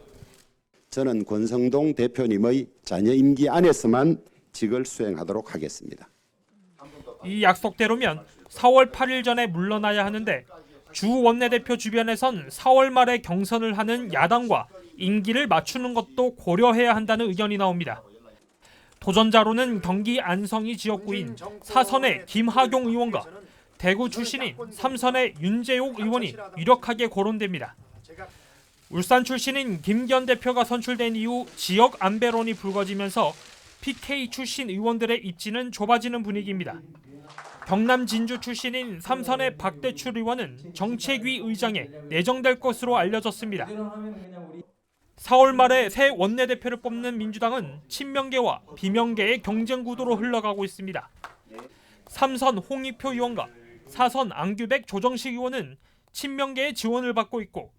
저는 권성동 대표님의 잔여 임기 안에서만 직을 수행하도록 하겠습니다. 이 약속대로면 4월 8일 전에 물러나야 하는데 주 원내대표 주변에선 4월 말에 경선을 하는 야당과 임기를 맞추는 것도 고려해야 한다는 의견이 나옵니다. 도전자로는 경기 안성이 지역구인 사선의 김하경 의원과 대구 출신인 삼선의 윤재옥 의원이 유력하게 거론됩니다. 울산 출신인 김기현 대표가 선출된 이후 지역 안배론이 불거지면서 PK 출신 의원들의 입지는 좁아지는 분위기입니다. 경남 진주 출신인 삼선의 박대출 의원은 정책위 의장에 내정될 것으로 알려졌습니다. 4월 말에 새 원내대표를 뽑는 민주당은 친명계와 비명계의 경쟁 구도로 흘러가고 있습니다. 삼선 홍익표 의원과 사선 안규백 조정식 의원은 친명계의 지원을 받고 있고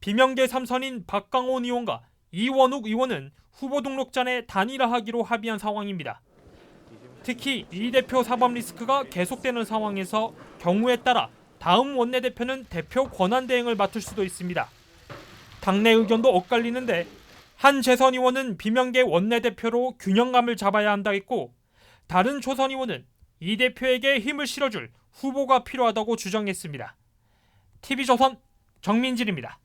비명계 삼선인 박강원 의원과 이원욱 의원은 후보 등록 전에 단일화하기로 합의한 상황입니다. 특히 이 대표 사법 리스크가 계속되는 상황에서 경우에 따라 다음 원내대표는 대표 권한대행을 맡을 수도 있습니다. 당내 의견도 엇갈리는데 한 재선 의원은 비명계 원내대표로 균형감을 잡아야 한다 했고 다른 초선 의원은 이 대표에게 힘을 실어줄 후보가 필요하다고 주장했습니다. TV조선 정민진입니다.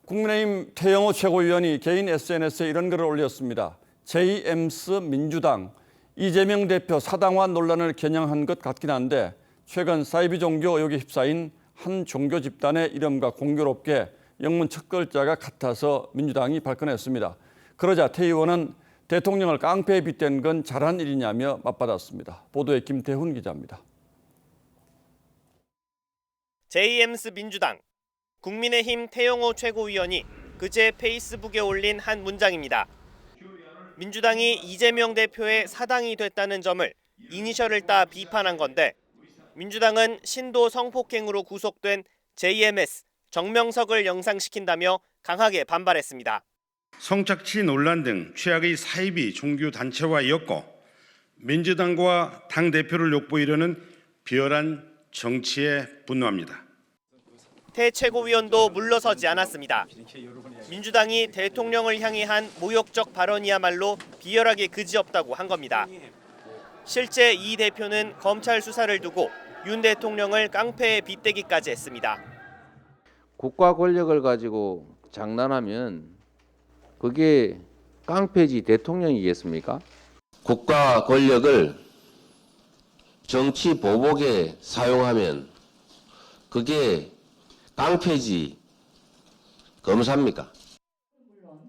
국민의힘 태영호 최고위원이 개인 SNS에 이런 글을 올렸습니다. JMS 민주당 이재명 대표 사당화 논란을 겨냥한 것 같긴 한데 최근 사이비 종교 의혹에 휩싸인 한 종교 집단의 이름과 공교롭게 영문 첫 글자가 같아서 민주당이 발끈했습니다. 그러자 태 의원은 대통령을 깡패에 빗댄 건 잘한 일이냐며 맞받았습니다. 보도에 김태훈 기자입니다. JMS 민주당 국민의힘 태영호 최고위원이 그제 페이스북에 올린 한 문장입니다. 민주당이 이재명 대표의 사당이 됐다는 점을 이니셜을 따 비판한 건데 민주당은 신도 성폭행으로 구속된 JMS 정명석을 영상시킨다며 강하게 반발했습니다. 성착취 논란 등 최악의 사이비 종교 단체와 엮어 민주당과 당대표를 욕보이려는 비열한 정치에 분노합니다. 태 최고위원도 물러서지 않았습니다. 민주당이 대통령을 향해 한 모욕적 발언이야말로 비열하게 그지없다고 한 겁니다. 실제 이 대표는 검찰 수사를 두고 윤 대통령을 깡패에 빗대기까지 했습니다. 국가 권력을 가지고 장난하면 그게 깡패지 대통령이겠습니까? 국가 권력을 정치 보복에 사용하면 그게 깡패지 검사입니까?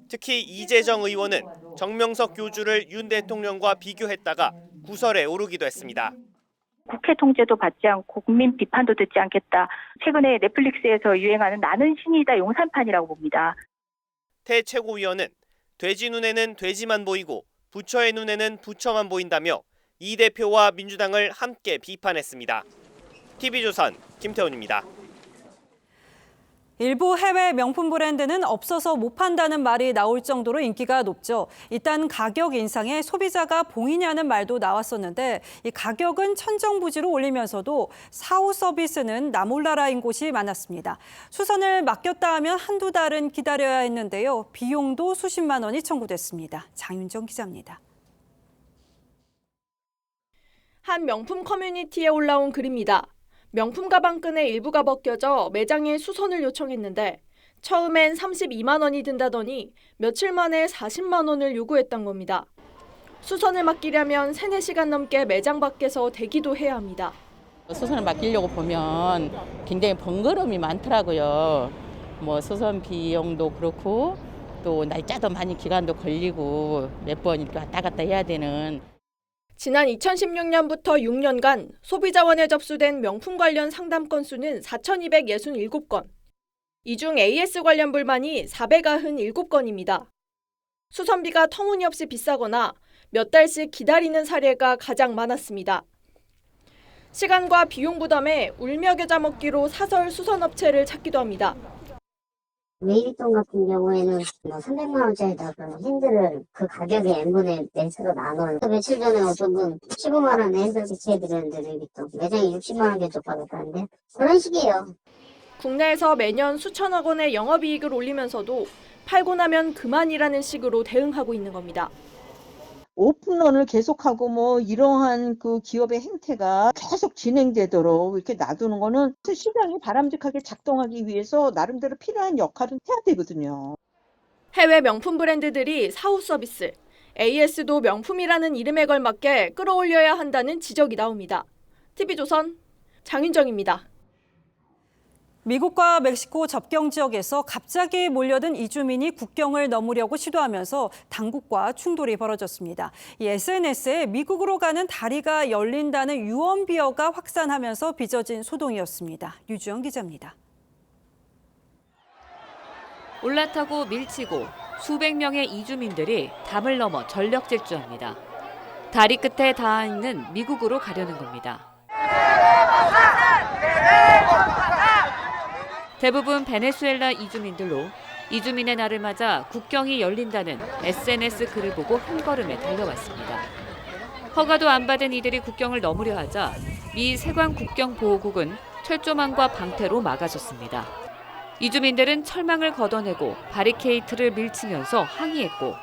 특히 이재정 의원은 정명석 교주를 윤 대통령과 비교했다가 구설에 오르기도 했습니다. 국회 통제도 받지 않고 국민 비판도 듣지 않겠다. 최근에 넷플릭스에서 유행하는 나는 신이다 용산판이라고 봅니다. 태 최고위원은 돼지 눈에는 돼지만 보이고 부처의 눈에는 부처만 보인다며 이 대표와 민주당을 함께 비판했습니다. TV조선 김태훈입니다. 일부 해외 명품 브랜드는 없어서 못 판다는 말이 나올 정도로 인기가 높죠. 일단 가격 인상에 소비자가 봉이냐는 말도 나왔었는데 이 가격은 천정부지로 올리면서도 사후 서비스는 나몰라라인 곳이 많았습니다. 수선을 맡겼다 하면 한두 달은 기다려야 했는데요. 비용도 수십만 원이 청구됐습니다. 장윤정 기자입니다. 한 명품 커뮤니티에 올라온 글입니다. 명품 가방끈의 일부가 벗겨져 매장에 수선을 요청했는데 처음엔 32만 원이 든다더니 며칠 만에 40만 원을 요구했던 겁니다. 수선을 맡기려면 3-4시간 넘게 매장 밖에서 대기도 해야 합니다. 수선을 맡기려고 보면 굉장히 번거로움이 많더라고요. 뭐 수선 비용도 그렇고 또 날짜도 많이 기간도 걸리고 몇 번 이렇게 왔다 갔다 해야 되는. 지난 2016년부터 6년간 소비자원에 접수된 명품 관련 상담 건수는 4,267건. 이 중 AS 관련 불만이 497건입니다. 수선비가 터무니없이 비싸거나 몇 달씩 기다리는 사례가 가장 많았습니다. 시간과 비용 부담에 울며 겨자 먹기로 사설 수선업체를 찾기도 합니다. 웨이비통 같은 경우에는 300만 원짜리다 핸들을 그 가격의 n분의 렌스로 나눠요. 며칠 전에 어떤 분 15만 원에 핸들 교체해드렸는데 웨이비통 매장에 60만 원 견적 받았다는데 그런 식이에요. 국내에서 매년 수천억 원의 영업이익을 올리면서도 팔고 나면 그만이라는 식으로 대응하고 있는 겁니다. 오픈런을 계속하고 뭐 이러한 그 기업의 행태가 계속 진행되도록 이렇게 놔두는 거는 시장이 바람직하게 작동하기 위해서 나름대로 필요한 역할은 해야 되거든요. 해외 명품 브랜드들이 사후 서비스, AS도 명품이라는 이름에 걸맞게 끌어올려야 한다는 지적이 나옵니다. TV조선 장윤정입니다. 미국과 멕시코 접경 지역에서 갑자기 몰려든 이주민이 국경을 넘으려고 시도하면서 당국과 충돌이 벌어졌습니다. 이 SNS에 미국으로 가는 다리가 열린다는 유언비어가 확산하면서 빚어진 소동이었습니다. 유주영 기자입니다. 올라타고 밀치고 수백 명의 이주민들이 담을 넘어 전력 질주합니다. 다리 끝에 닿아 있는 미국으로 가려는 겁니다. 대부분 베네수엘라 이주민들로 이주민의 날을 맞아 국경이 열린다는 SNS 글을 보고 한 걸음에 달려왔습니다. 허가도 안 받은 이들이 국경을 넘으려 하자 미 세관 국경보호국은 철조망과 방패로 막아섰습니다. 이주민들은 철망을 걷어내고 바리케이트를 밀치면서 항의했고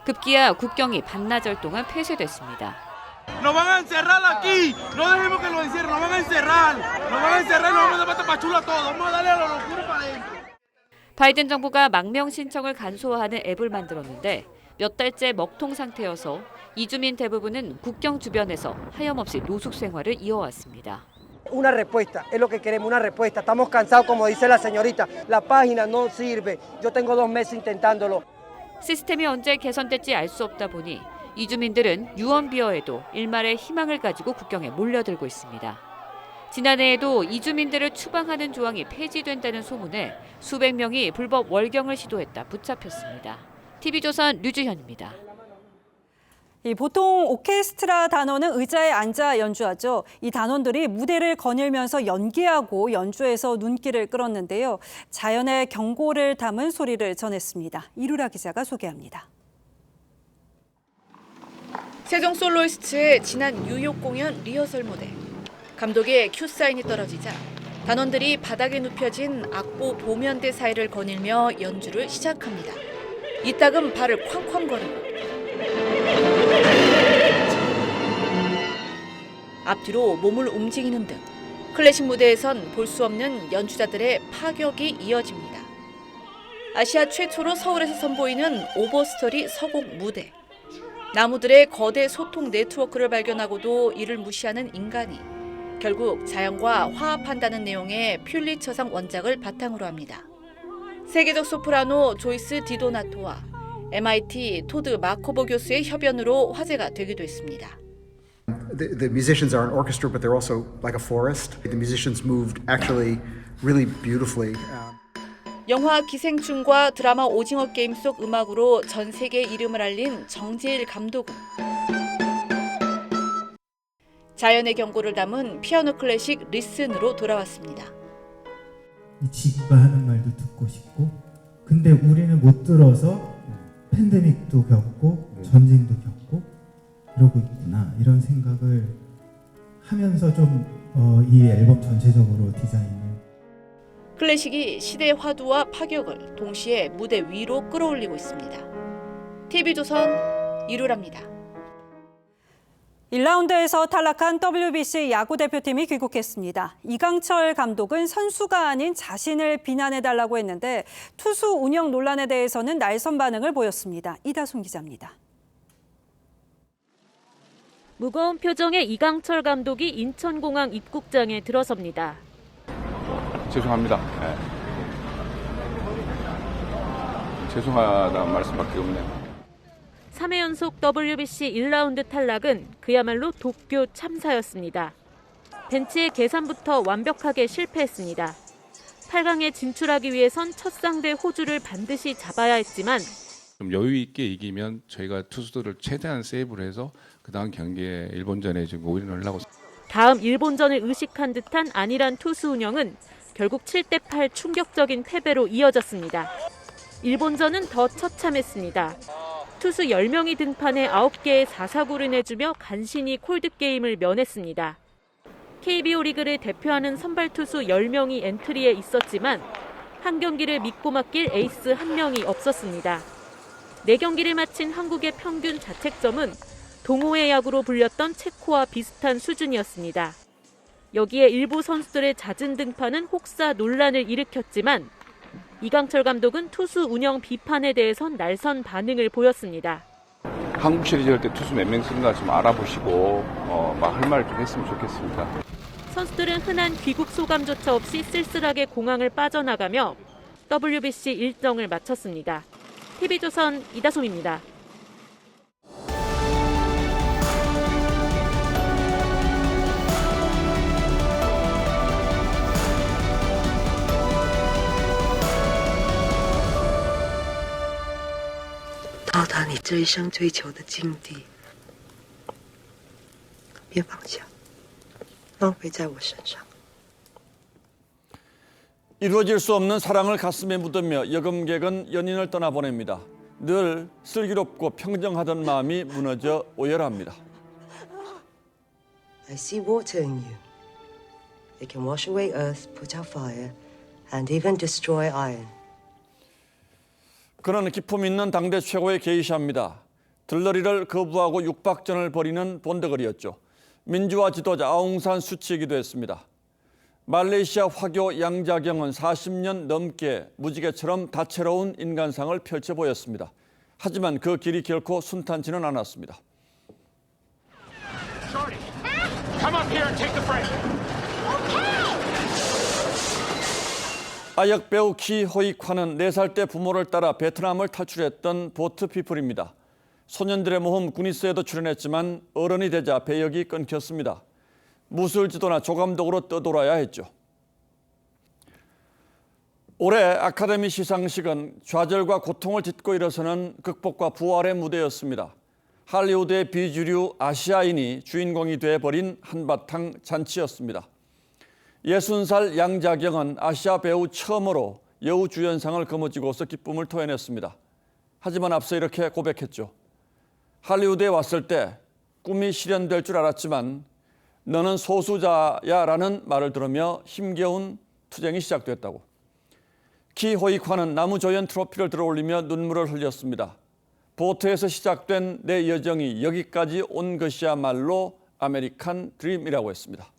급기야 국경이 반나절 동안 폐쇄됐습니다. Nos van a encerrar aquí. No dejemos que lo encierren. Nos van a encerrar. Nos van a encerrar. Nos vamos a matar pachula a todos. Vamos a darle a la locura para adentro. 바이든 정부가 망명 신청을 간소화하는 앱을 만들었는데 몇 달째 먹통 상태여서 이주민 대부분은 국경 주변에서 하염없이 노숙 생활을 이어왔습니다. Una respuesta, es lo que queremos, una respuesta. Estamos cansados, como dice la señorita. La página no sirve. Yo tengo 2 meses intentándolo. 시스템이 언제 개선될지 알 수 없다 보니 이주민들은 유언비어에도 일말의 희망을 가지고 국경에 몰려들고 있습니다. 지난해에도 이주민들을 추방하는 조항이 폐지된다는 소문에 수백 명이 불법 월경을 시도했다 붙잡혔습니다. TV조선 류주현입니다. 보통 오케스트라 단원은 의자에 앉아 연주하죠. 이 단원들이 무대를 거닐면서 연기하고 연주해서 눈길을 끌었는데요. 자연의 경고를 담은 소리를 전했습니다. 이루라 기자가 소개합니다. 세종 솔로이스트의 지난 뉴욕 공연 리허설 무대. 감독의 큐 사인이 떨어지자 단원들이 바닥에 눕혀진 악보 보면대 사이를 거닐며 연주를 시작합니다. 이따금 발을 쾅쾅 거리고 앞뒤로 몸을 움직이는 등 클래식 무대에선 볼 수 없는 연주자들의 파격이 이어집니다. 아시아 최초로 서울에서 선보이는 오버스토리 서곡 무대. 나무들의 거대 소통 네트워크를 발견하고도 이를 무시하는 인간이 결국 자연과 화합한다는 내용의 퓰리처상 원작을 바탕으로 합니다. 세계적 소프라노 조이스 디도나토와 MIT 토드 마코보 교수의 협연으로 화제가 되기도 했습니다. The musicians are an orchestra, but they're also like a forest. The musicians moved actually really beautifully. 영화 기생충과 드라마 오징어 게임 속 음악으로 전 세계에 이름을 알린 정재일 감독은 자연의 경고를 담은 피아노 클래식 리슨으로 돌아왔습니다. 이 지구가 하는 말도 듣고 싶고, 근데 우리는 못 들어서 팬데믹도 겪고 전쟁도 겪고 이러고 있구나, 이런 생각을 하면서 좀 이 앨범 전체적으로 디자인을. 클래식이 시대의 화두와 파격을 동시에 무대 위로 끌어올리고 있습니다. TV조선 이루라입니다. 1라운드에서 탈락한 WBC 야구 대표팀이 귀국했습니다. 이강철 감독은 선수가 아닌 자신을 비난해달라고 했는데 투수 운영 논란에 대해서는 날선 반응을 보였습니다. 이다솜 기자입니다. 무거운 표정의 이강철 감독이 인천공항 입국장에 들어섭니다. 죄송합니다. 네. 죄송하다는 말씀밖에 없네요. 3회 연속 WBC 1라운드 탈락은 그야말로 도쿄 참사였습니다. 벤치의 계산부터 완벽하게 실패했습니다. 8강에 진출하기 위해선 첫 상대 호주를 반드시 잡아야 했지만 좀 여유 있게 이기면 저희가 투수들을 최대한 세이브를 해서 그 다음 경기에 일본전에 좀 올인을 하려고. 다음 일본전을 의식한 듯한 안일한 투수 운영은 결국 7대8 충격적인 패배로 이어졌습니다. 일본전은 더 처참했습니다. 투수 10명이 등판해 9개의 4사구를 내주며 간신히 콜드게임을 면했습니다. KBO 리그를 대표하는 선발 투수 10명이 엔트리에 있었지만 한 경기를 믿고 맡길 에이스 1명이 없었습니다. 4경기를 마친 한국의 평균 자책점은 동호회 야구로 불렸던 체코와 비슷한 수준이었습니다. 여기에 일부 선수들의 잦은 등판은 혹사 논란을 일으켰지만 이강철 감독은 투수 운영 비판에 대해선 날선 반응을 보였습니다. 한국 시리즈 할 때 투수 몇 명 쓰는가 좀 알아보시고 막 할 말 좀 했으면 좋겠습니다. 선수들은 흔한 귀국 소감조차 없이 쓸쓸하게 공항을 빠져나가며 WBC 일정을 마쳤습니다. TV조선 이다솜입니다.到达你这一生追求的境地，别放下，浪费在我身上。 이루어질 수 없는 사랑을 가슴에 묻으며 여금객은 연인을 떠나보냅니다. 늘 슬기롭고 평정하던 마음이 무너져 오열합니다. I see water in you. It can wash away earth, put out fire, and even destroy iron. 그는 기품 있는 당대 최고의 게이샤입니다. 들러리를 거부하고 육박전을 벌이는 본드걸이었죠. 민주화 지도자 아웅산 수치이기도 했습니다. 말레이시아 화교 양자경은 40년 넘게 무지개처럼 다채로운 인간상을 펼쳐 보였습니다. 하지만 그 길이 결코 순탄치는 않았습니다. 아역 배우 키 호익화는 4살 때 부모를 따라 베트남을 탈출했던 보트피플입니다. 소년들의 모험 구니스에도 출연했지만 어른이 되자 배역이 끊겼습니다. 무술지도나 조감독으로 떠돌아야 했죠. 올해 아카데미 시상식은 좌절과 고통을 딛고 일어서는 극복과 부활의 무대였습니다. 할리우드의 비주류 아시아인이 주인공이 돼버린 한바탕 잔치였습니다. 60살 양자경은 아시아 배우 처음으로 여우주연상을 거머쥐고서 기쁨을 토해냈습니다. 하지만 앞서 이렇게 고백했죠. 할리우드에 왔을 때 꿈이 실현될 줄 알았지만 너는 소수자야라는 말을 들으며 힘겨운 투쟁이 시작됐다고. 키 호익화는 나무조연 트로피를 들어올리며 눈물을 흘렸습니다. 보트에서 시작된 내 여정이 여기까지 온 것이야말로 아메리칸 드림이라고 했습니다.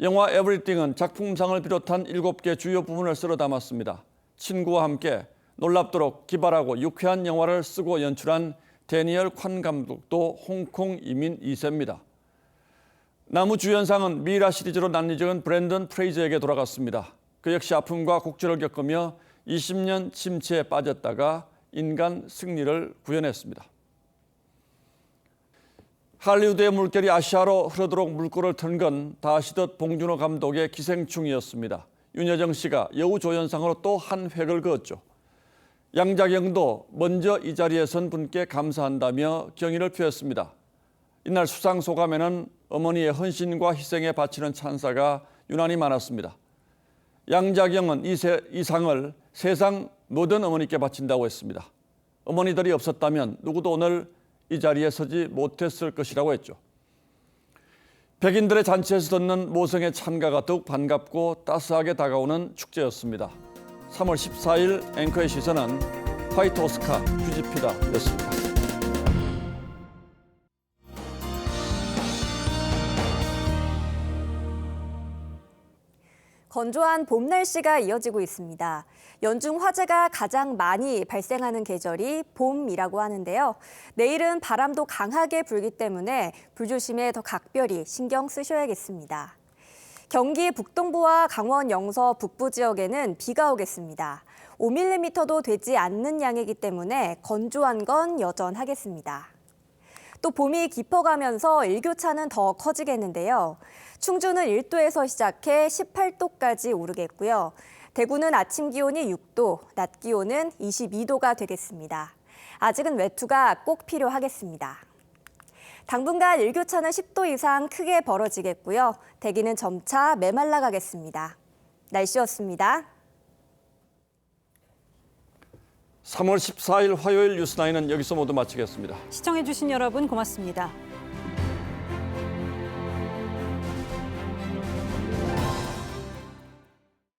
영화 에브리띵은 작품상을 비롯한 7개 주요 부분을 쓸어 담았습니다. 친구와 함께 놀랍도록 기발하고 유쾌한 영화를 쓰고 연출한 데니얼 콴 감독도 홍콩 이민 2세입니다. 나무주연상은 미라 시리즈로 난리적은 브랜든 프레이저에게 돌아갔습니다. 그 역시 아픔과 곡절을 겪으며 20년 침체에 빠졌다가 인간 승리를 구현했습니다. 할리우드의 물결이 아시아로 흐르도록 물꼬를 튼 건 다시덧 봉준호 감독의 기생충이었습니다. 윤여정 씨가 여우조연상으로 또 한 획을 그었죠. 양자경도 먼저 이 자리에 선 분께 감사한다며 경의를 표했습니다. 이날 수상 소감에는 어머니의 헌신과 희생에 바치는 찬사가 유난히 많았습니다. 양자경은 이 상을 세상 모든 어머니께 바친다고 했습니다. 어머니들이 없었다면 누구도 오늘 이 자리에 서지 못했을 것이라고 했죠. 백인들의 잔치에서 듣는 모성의 찬가가 더욱 반갑고 따스하게 다가오는 축제였습니다. 3월 14일 앵커의 시선은 화이트 오스카 휴지피다였습니다. 건조한 봄 날씨가 이어지고 있습니다. 연중 화재가 가장 많이 발생하는 계절이 봄이라고 하는데요. 내일은 바람도 강하게 불기 때문에 불조심에 더 각별히 신경 쓰셔야겠습니다. 경기 북동부와 강원 영서 북부 지역에는 비가 오겠습니다. 5mm도 되지 않는 양이기 때문에 건조한 건 여전하겠습니다. 또 봄이 깊어가면서 일교차는 더 커지겠는데요. 충주는 1도에서 시작해 18도까지 오르겠고요. 대구는 아침 기온이 6도, 낮 기온은 22도가 되겠습니다. 아직은 외투가 꼭 필요하겠습니다. 당분간 일교차는 10도 이상 크게 벌어지겠고요. 대기는 점차 메말라가겠습니다. 날씨였습니다. 3월 14일 화요일 뉴스9는 여기서 모두 마치겠습니다. 시청해주신 여러분 고맙습니다.